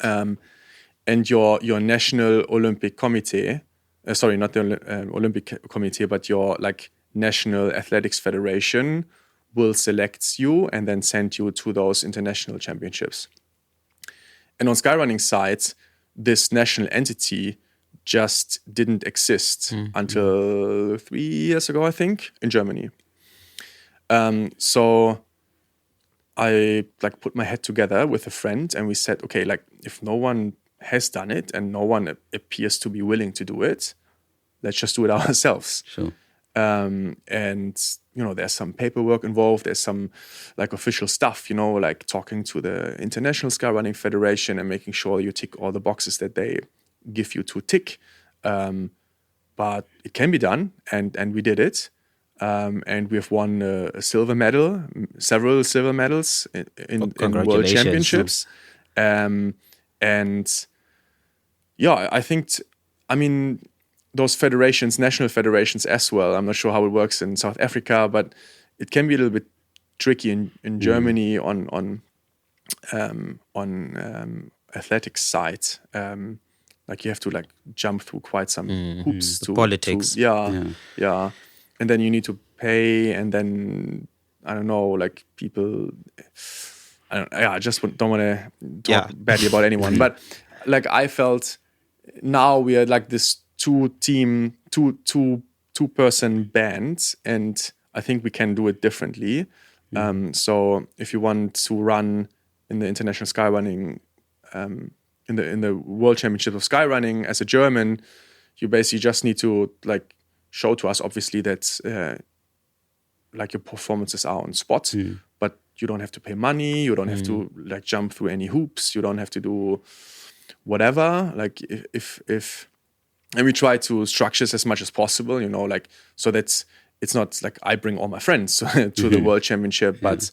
[SPEAKER 2] And your national Olympic committee, not the Olympic committee, but your like National Athletics Federation will select you and then send you to those international championships. And on skyrunning side, this national entity just didn't exist until 3 years ago, I think, in Germany. So I like put my head together with a friend and we said, okay, like if no one has done it and no one appears to be willing to do it, let's just do it ourselves.
[SPEAKER 1] Sure.
[SPEAKER 2] And there's some paperwork involved. There's some like official stuff, like talking to the International Skyrunning Federation and making sure you tick all the boxes that they give you to tick. But it can be done, and we did it. And we have won a silver medal, several silver medals in World Championships. I think, those federations, national federations as well. I'm not sure how it works in South Africa, but it can be a little bit tricky in Germany on athletics side. Like you have to like jump through quite some hoops to
[SPEAKER 3] politics.
[SPEAKER 2] Yeah. And then you need to pay, and then I don't know, like people. I just don't want to talk badly about anyone, but like I felt now we are like this two-person band, and I think we can do it differently. So if you want to run in the international skyrunning, in the World Championship of Skyrunning as a German, you basically just need to like show to us, obviously, that like your performances are on spot, but you don't have to pay money. You don't have to like jump through any hoops. You don't have to do whatever. Like if and we try to structure this as much as possible, like so that it's not like I bring all my friends to the World Championship, but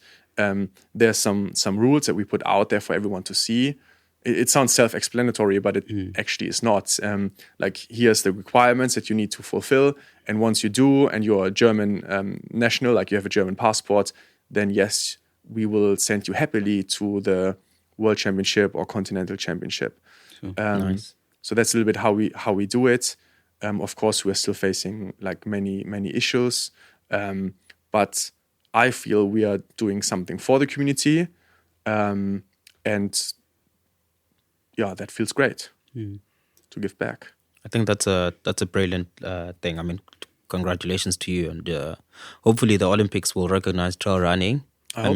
[SPEAKER 2] there's some rules that we put out there for everyone to see. it sounds self-explanatory, but it actually is not. Like, here's the requirements that you need to fulfill, and once you do, and you're a German national, like you have a German passport, then yes, we will send you happily to the World Championship or Continental Championship.
[SPEAKER 3] Nice.
[SPEAKER 2] So that's a little bit how we do it. Of course, we're still facing like many issues, but I feel we are doing something for the community, and yeah, that feels great to give back.
[SPEAKER 3] I think that's a brilliant thing. I mean, congratulations to you, and hopefully the Olympics will recognize trail running. I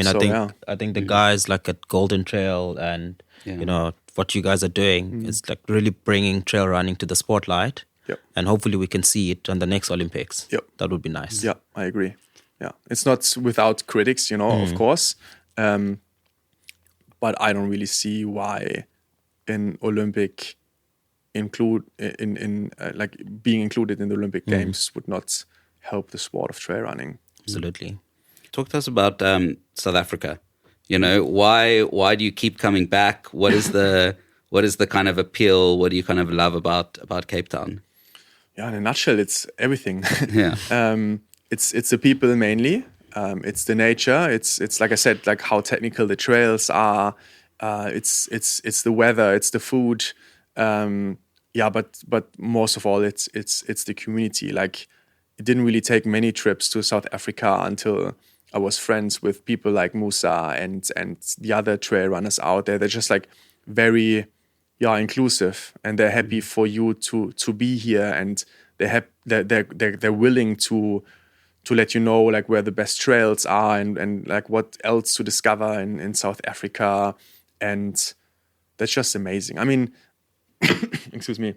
[SPEAKER 3] think the guys like at Golden Trail and you know what you guys are doing is like really bringing trail running to the spotlight.
[SPEAKER 2] Yep.
[SPEAKER 3] And hopefully we can see it on the next Olympics.
[SPEAKER 2] Yep.
[SPEAKER 3] That would be nice.
[SPEAKER 2] Yeah, I agree. Yeah, it's not without critics, you know, of course, but I don't really see why an Olympic like being included in the Olympic Games would not help the sport of trail running.
[SPEAKER 3] Absolutely.
[SPEAKER 1] Talk to us about South Africa. You know, why do you keep coming back? What is the kind of appeal? What do you kind of love about Cape Town?
[SPEAKER 2] Yeah, in a nutshell, it's everything.
[SPEAKER 1] Yeah.
[SPEAKER 2] It's the people mainly. It's the nature. It's like I said, like how technical the trails are. It's the weather. It's the food. But most of all, it's the community. Like, it didn't really take many trips to South Africa until I was friends with people like Musa and the other trail runners out there. They're just like very inclusive, and they're happy for you to be here, and they're willing to let you know like where the best trails are and like what else to discover in South Africa, and that's just amazing. I mean, excuse me,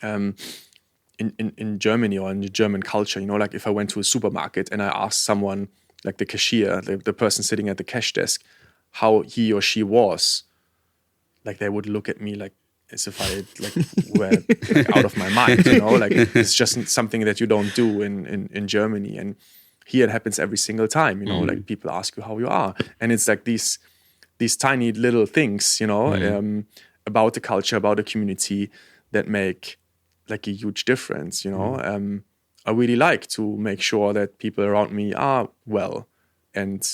[SPEAKER 2] in Germany or in the German culture, you know, like if I went to a supermarket and I asked someone, like the cashier, the person sitting at the cash desk, how he or she was, like they would look at me like as if I like were like out of my mind, you know, like it's just something that you don't do in Germany. And here it happens every single time, you know, like people ask you how you are. And it's like these tiny little things, you know, about the culture, about the community that make like a huge difference, you know. I really like to make sure that people around me are well. And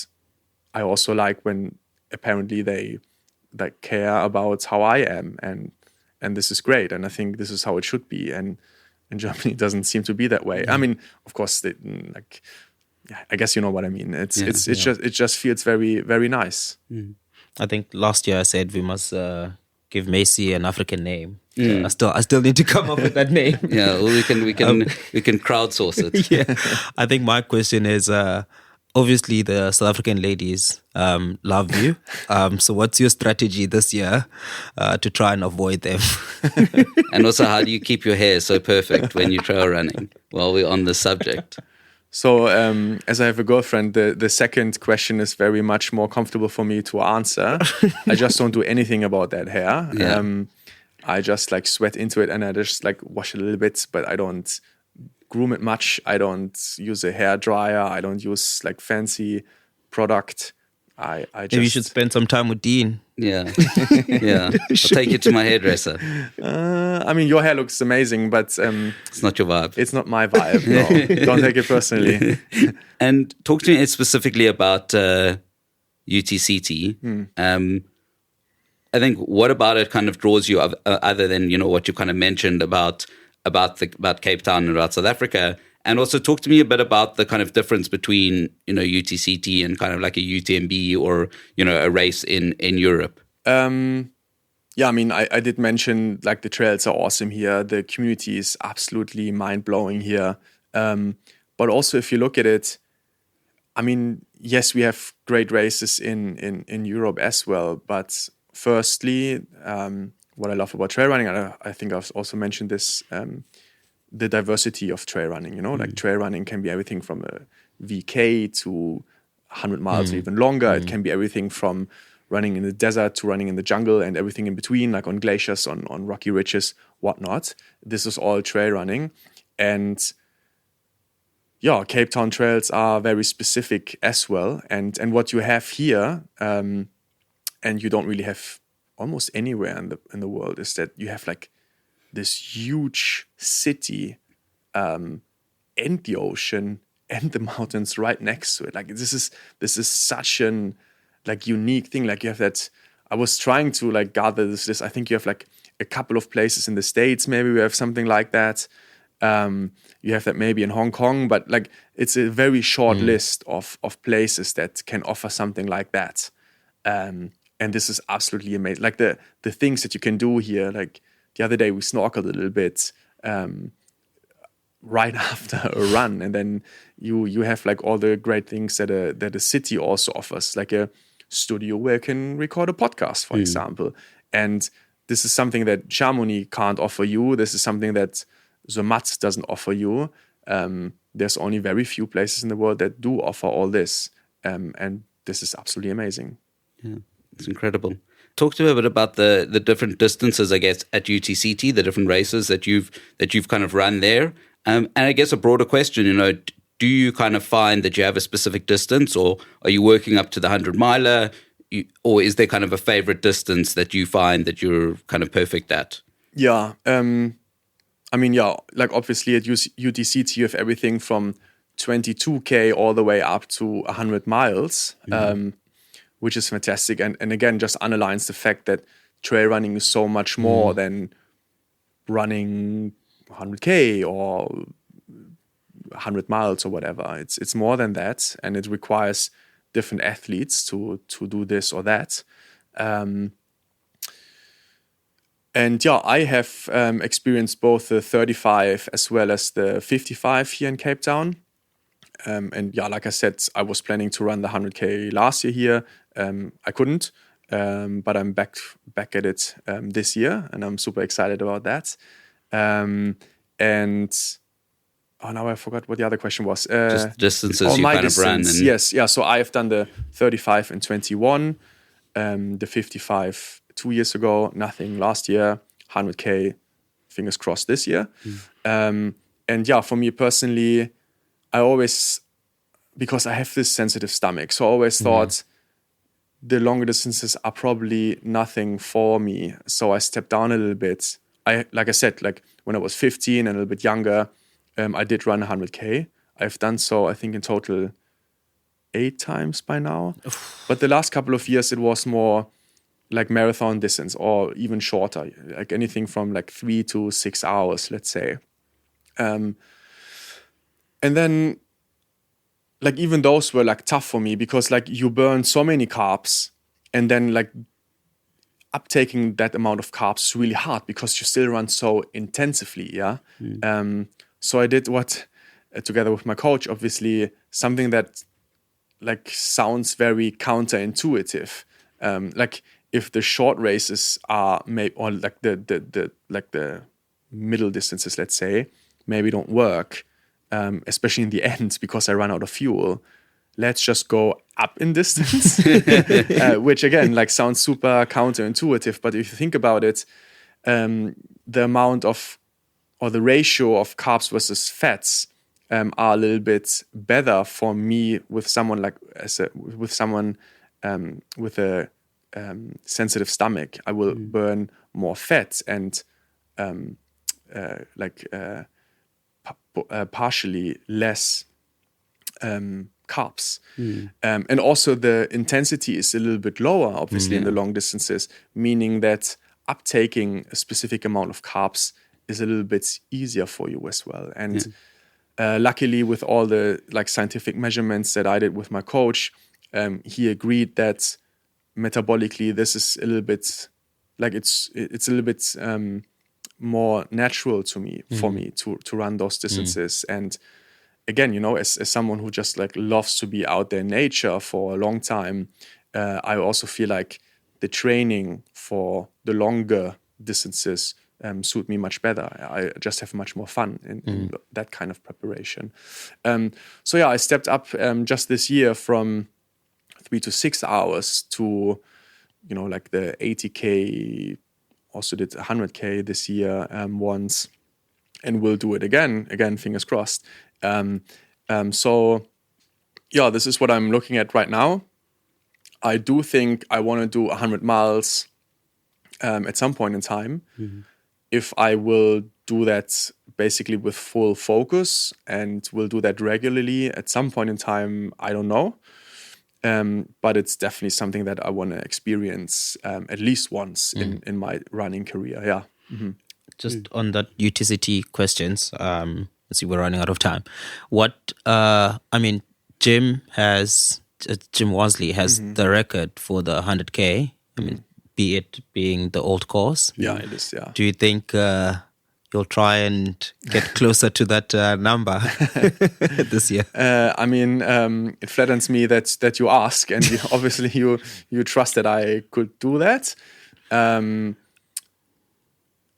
[SPEAKER 2] I also like when apparently they like care about how I am, and this is great, and I think this is how it should be. And in Germany, it doesn't seem to be that way. I mean, of course, I guess you know what I mean. It just feels very, very nice.
[SPEAKER 3] I think last year I said we must give Macy an African name. I still need to come up with that name.
[SPEAKER 1] Yeah, well, we can crowdsource it.
[SPEAKER 3] Yeah, I think my question is. Obviously, the South African ladies love you. So what's your strategy this year to try and avoid them?
[SPEAKER 1] And also, how do you keep your hair so perfect when you're trail running while we're on this subject?
[SPEAKER 2] So as I have a girlfriend, the second question is very much more comfortable for me to answer. I just don't do anything about that hair.
[SPEAKER 1] Yeah.
[SPEAKER 2] I just like sweat into it and I just like wash it a little bit, but I don't groom it much. I don't use a hair dryer. I don't use like fancy product. I just...
[SPEAKER 3] Maybe you should spend some time with Dean.
[SPEAKER 1] Yeah. Yeah. I'll take you to my hairdresser.
[SPEAKER 2] I mean, your hair looks amazing, but...
[SPEAKER 1] it's not your vibe.
[SPEAKER 2] It's not my vibe, no. Don't take it personally.
[SPEAKER 1] And talk to me specifically about UTCT. I think what about it kind of draws you other than, you know, what you kind of mentioned about Cape Town and about South Africa, and also talk to me a bit about the kind of difference between, you know, UTCT and kind of like a UTMB or, you know, a race in Europe.
[SPEAKER 2] Yeah, I mean, I did mention like the trails are awesome here. The community is absolutely mind-blowing here. But also if you look at it, I mean, yes, we have great races in Europe as well. But firstly, what I love about trail running, and I think I've also mentioned this, the diversity of trail running, you know, like trail running can be everything from a VK to 100 miles or even longer. It can be everything from running in the desert to running in the jungle and everything in between, like on glaciers, on rocky ridges, whatnot. This is all trail running. And yeah, Cape Town trails are very specific as well. And what you have here, and you don't really have almost anywhere in the world is that you have like this huge city and the ocean and the mountains right next to it. Like this is such an like unique thing. Like you have that. I was trying to like gather this. I think you have like a couple of places in the States. Maybe we have something like that. You have that maybe in Hong Kong, but like it's a very short list of places that can offer something like that. And this is absolutely amazing. Like the things that you can do here. Like the other day we snorkeled a little bit right after a run, and then you have like all the great things that a city also offers, like a studio where you can record a podcast, for example. And this is something that Chamonix can't offer you. This is something that Zermatt doesn't offer you. There's only very few places in the world that do offer all this, and this is absolutely amazing.
[SPEAKER 1] Yeah, it's incredible. Talk to me a bit about the different distances, I guess, at UTCT, the different races that you've kind of run there. And I guess a broader question, do you kind of find that you have a specific distance, or are you working up to the 100-miler, or is there kind of a favorite distance that you find that you're kind of perfect at?
[SPEAKER 2] Yeah. Like obviously at UTCT you have everything from 22K all the way up to 100 miles, which is fantastic. And again, just underlines the fact that trail running is so much more than running 100K or 100 miles or whatever. It's more than that, and it requires different athletes to do this or that. And yeah, I have experienced both the 35 as well as the 55 here in Cape Town. And yeah, like I said, I was planning to run the 100K last year here. I couldn't, but I'm back at it this year, and I'm super excited about that. And now I forgot what the other question was.
[SPEAKER 1] Just distances you kind of run.
[SPEAKER 2] Yes, yeah. So I have done the 35 in 21, the 55 2 years ago, nothing last year, 100K, fingers crossed this year. And yeah, for me personally, I always, because I have this sensitive stomach, so I always thought the longer distances are probably nothing for me. So I stepped down a little bit. Like I said, like when I was 15 and a little bit younger, I did run 100K. I've done so, I think, in total 8 times by now. But the last couple of years, it was more like marathon distance or even shorter, like anything from like 3 to 6 hours, let's say. And then like even those were like tough for me because like you burn so many carbs, and then like uptaking that amount of carbs is really hard because you still run so intensively. Yeah. So I did what, together with my coach, obviously, something that like sounds very counterintuitive. Like if the short races are or like the middle distances, let's say, maybe don't work, especially in the end because I run out of fuel. Let's just go up in distance, which again like sounds super counterintuitive. But if you think about it, the amount of or the ratio of carbs versus fats are a little bit better for me with someone like with a sensitive stomach. I will burn more fat and partially less carbs. And also the intensity is a little bit lower, obviously, in the long distances, meaning that uptaking a specific amount of carbs is a little bit easier for you as well. And luckily, with all the like scientific measurements that I did with my coach, he agreed that metabolically this is a little bit like it's a little bit more natural to me for me to run those distances. And again, you know, as someone who just like loves to be out there in nature for a long time, I also feel like the training for the longer distances suit me much better. I just have much more fun in that kind of preparation. So yeah, I stepped up just this year from 3 to 6 hours to, you know, like the 80K, also did 100K this year once, and will do it again, fingers crossed. So yeah, this is what I'm looking at right now. I do think I want to do 100 miles at some point in time. If I will do that basically with full focus and will do that regularly at some point in time, I don't know. But it's definitely something that I want to experience at least once in my running career. Yeah.
[SPEAKER 3] Just on that UTCT questions, let's see, we're running out of time. Jim Worsley has the record for the 100K. I mean, be it being the old course.
[SPEAKER 2] Yeah, it is. Yeah.
[SPEAKER 3] Do you think you'll try and get closer to that number this year?
[SPEAKER 2] It flatters me that you ask, and obviously you trust that I could do that.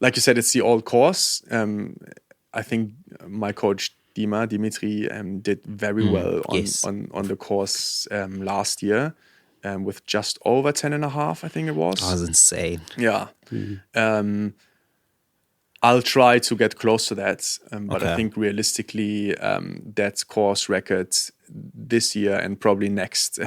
[SPEAKER 2] Like you said, it's the old course. I think my coach Dimitri did very well on the course last year with just over 10.5, I think it was.
[SPEAKER 3] That was insane.
[SPEAKER 2] Yeah. I'll try to get close to that, but I think realistically that course record this year and probably next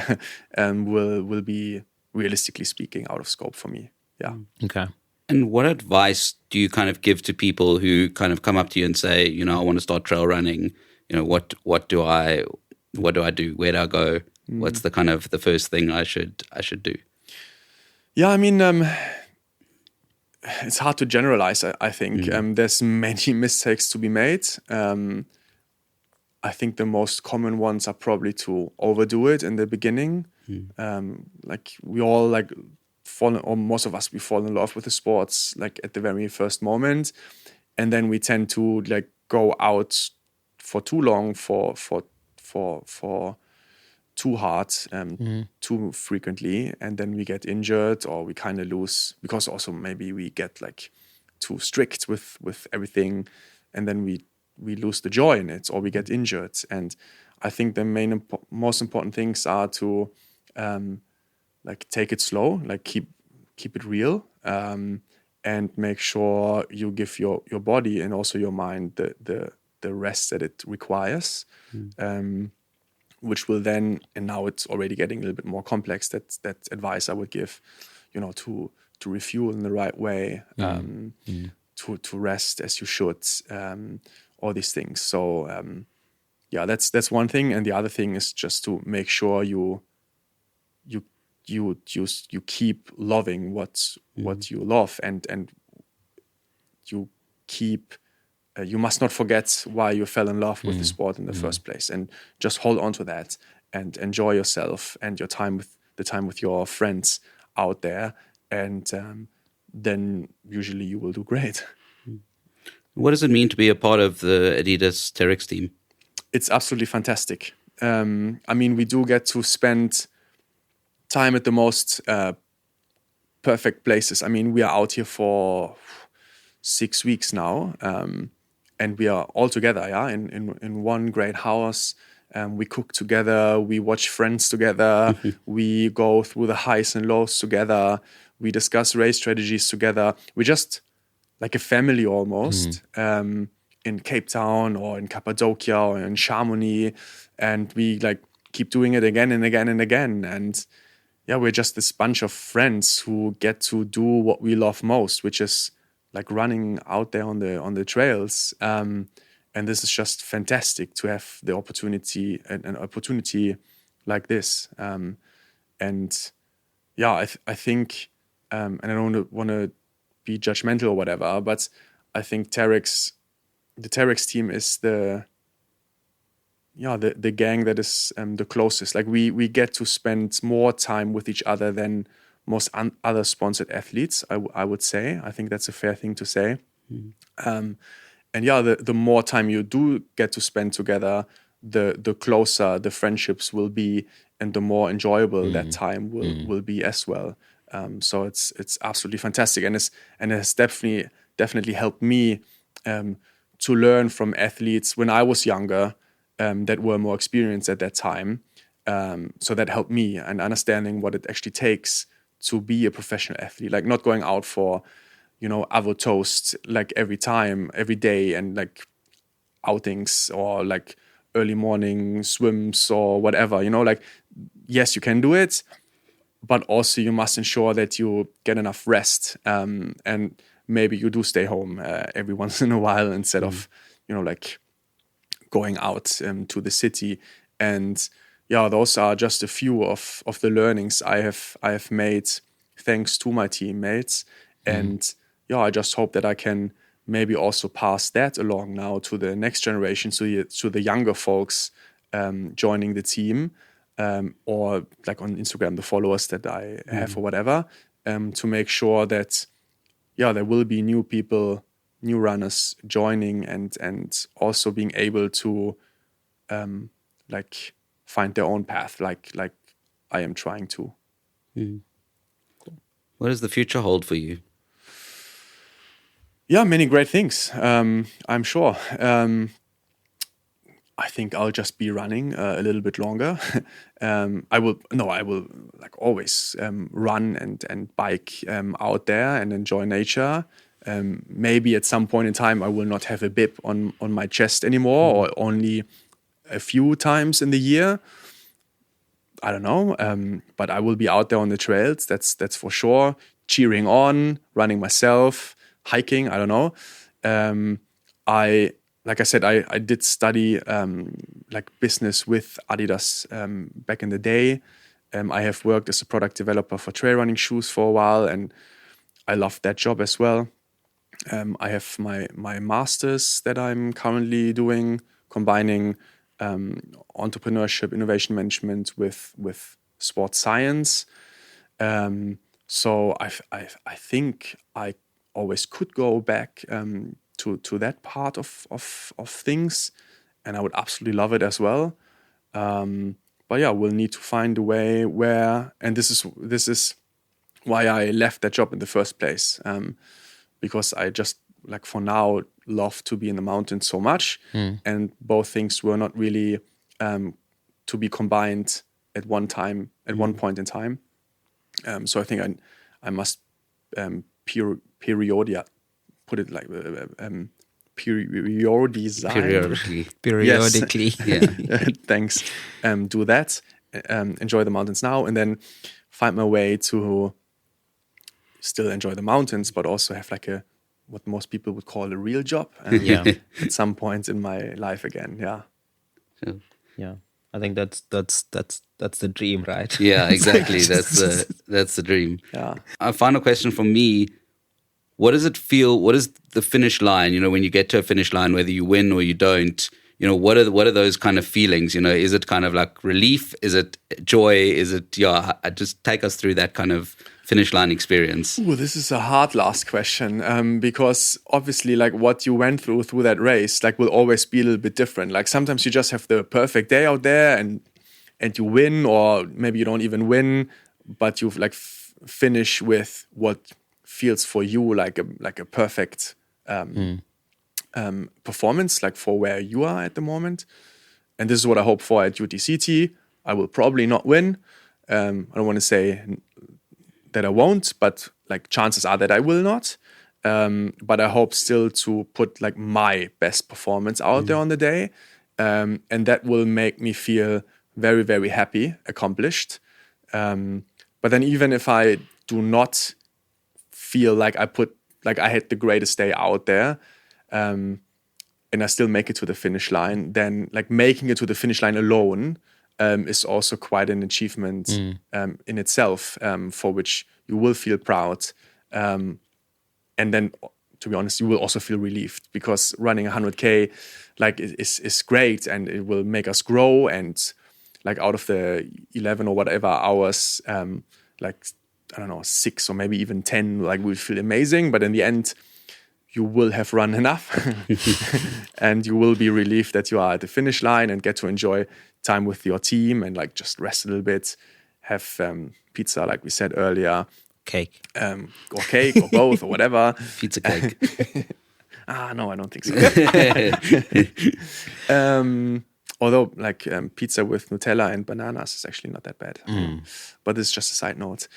[SPEAKER 2] will be, realistically speaking, out of scope for me. Yeah.
[SPEAKER 3] Okay.
[SPEAKER 1] And what advice do you kind of give to people who kind of come up to you and say, you know, I want to start trail running? You know, what do I do? Where do I go? What's the kind of the first thing I should do?
[SPEAKER 2] Yeah, it's hard to generalize. I think there's many mistakes to be made. I think the most common ones are probably to overdo it in the beginning. Like we all most of us, we fall in love with the sports like at the very first moment, and then we tend to like go out for too long, for too hard, too frequently, and then we get injured or we kind of lose, because also maybe we get like too strict with everything, and then we lose the joy in it, or we get injured. And I think the most important things are to like take it slow, like keep it real, and make sure you give your body and also your mind the rest that it requires, which will then, and now it's already getting a little bit more complex, that advice I would give, you know, to refuel in the right way, to rest as you should, all these things. So yeah, that's one thing, and the other thing is just to make sure you keep loving what you love, and you keep you must not forget why you fell in love with the sport in the first place, and just hold on to that and enjoy yourself and your time with your friends out there, and then usually you will do great.
[SPEAKER 1] What does it mean to be a part of the Adidas Terrex team?
[SPEAKER 2] It's absolutely fantastic. We do get to spend time at the most perfect places. We are out here for 6 weeks now, and we are all together, in one great house. We cook together, we watch Friends together, we go through the highs and lows together, we discuss race strategies together. We're just like a family almost, in Cape Town or in Cappadocia or in Chamonix, and we like keep doing it again and again and again. And yeah, we're just this bunch of friends who get to do what we love most, which is like running out there on the trails. And this is just fantastic to have the opportunity, an opportunity like this. And yeah, I think, and I don't want to be judgmental or whatever, but I think the Terrex team is the gang that is the closest. Like we get to spend more time with each other than most other sponsored athletes, I would say. I think that's a fair thing to say. And yeah, the more time you do get to spend together, the closer the friendships will be, and the more enjoyable that time will be as well. So it's absolutely fantastic, and it has definitely helped me to learn from athletes when I was younger, that were more experienced at that time. So that helped me, and understanding what it actually takes to be a professional athlete, like not going out for, avo toast like every day, and like outings or like early morning swims or whatever, like, yes, you can do it, but also you must ensure that you get enough rest, and maybe you do stay home every once in a while instead of, like going out to the city. And yeah, those are just a few of the learnings I have made thanks to my teammates. And yeah, I just hope that I can maybe also pass that along now to the next generation, to the younger folks joining the team, or like on Instagram, the followers that I have or whatever, to make sure that, yeah, there will be new people, new runners joining and also being able to like find their own path, like I am trying to.
[SPEAKER 1] What does the future hold for you?
[SPEAKER 2] Yeah, many great things. I'm sure. I think I'll just be running a little bit longer. I will like always run and bike out there and enjoy nature. Maybe at some point in time I will not have a bib on my chest anymore, or only a few times in the year. I don't know, but I will be out there on the trails. That's for sure. Cheering on, running myself, hiking. I don't know. Like I said, I did study like business with Adidas back in the day. I have worked as a product developer for trail running shoes for a while, and I loved that job as well. I have my master's that I'm currently doing, combining entrepreneurship, innovation management with sports science. So I think I always could go back to that part of things, and I would absolutely love it as well. But yeah, we'll need to find a way where, and this is why I left that job in the first place, because I just, like, for now, love to be in the mountains so much, and both things were not really to be combined at one point in time. So I think I must periodically
[SPEAKER 1] Yeah.
[SPEAKER 2] Thanks. Do that. Enjoy the mountains now, and then find my way to still enjoy the mountains, but also have like what most people would call a real job. At some point in my life again. Yeah.
[SPEAKER 3] Yeah. I think that's the dream, right?
[SPEAKER 1] Yeah, exactly. That's the dream.
[SPEAKER 2] Yeah.
[SPEAKER 1] A final question from me. What does it feel? What is the finish line? When you get to a finish line, whether you win or you don't, what are those kind of feelings? Is it kind of like relief? Is it joy? Is it, just take us through that kind of finish line experience.
[SPEAKER 2] Ooh, this is a hard last question, because obviously, like, what you went through that race, like, will always be a little bit different. Like, sometimes you just have the perfect day out there and you win, or maybe you don't even win, but you've like finish with what feels for you like a perfect performance, like for where you are at the moment. And this is what I hope for at UTCT. I will probably not win. I don't want to say that I won't, but like chances are that I will not. But I hope still to put like my best performance out there on the day. And that will make me feel very, very happy, accomplished. But then even if I do not feel like I had the greatest day out there, and I still make it to the finish line, then like making it to the finish line alone is also quite an achievement in itself, for which you will feel proud. And then, to be honest, you will also feel relieved, because running 100K like is great, and it will make us grow. And like out of the 11 or whatever hours, like, I don't know, 6 or maybe even 10, like, will feel amazing. But in the end, you will have run enough and you will be relieved that you are at the finish line and get to enjoy time with your team and like just rest a little bit, have pizza, like we said earlier.
[SPEAKER 3] Cake.
[SPEAKER 2] Or cake or both or whatever.
[SPEAKER 1] Pizza cake.
[SPEAKER 2] No, I don't think so. Although like pizza with Nutella and bananas is actually not that bad. But it's just a side note.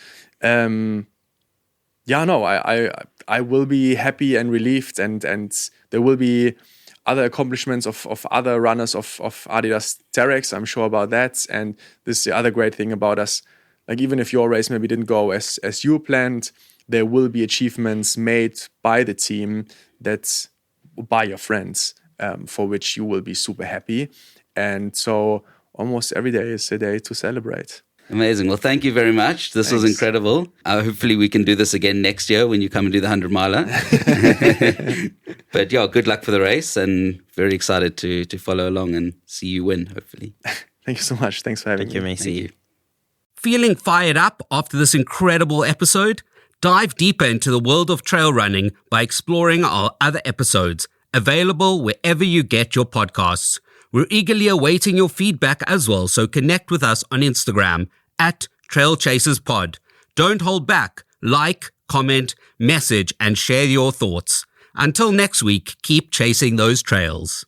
[SPEAKER 2] I will be happy and relieved, and there will be other accomplishments of other runners of Adidas Terrex. I'm sure about that. And this is the other great thing about us. like even if your race maybe didn't go as you planned, there will be achievements made by the team, that's by your friends, for which you will be super happy. And so almost every day is a day to celebrate.
[SPEAKER 1] Amazing. Well, thank you very much. This was incredible. Hopefully we can do this again next year when you come and do the 100 miler. But yeah, good luck for the race, and very excited to follow along and see you win, hopefully.
[SPEAKER 2] Thank you so much. Thanks for having me.
[SPEAKER 3] Thank you, Macy.
[SPEAKER 1] Thank you. Feeling fired up after this incredible episode? Dive deeper into the world of trail running by exploring our other episodes, available wherever you get your podcasts. We're eagerly awaiting your feedback as well, so connect with us on Instagram at Trail Chasers Pod. Don't hold back. Like, comment, message, and share your thoughts. Until next week, keep chasing those trails.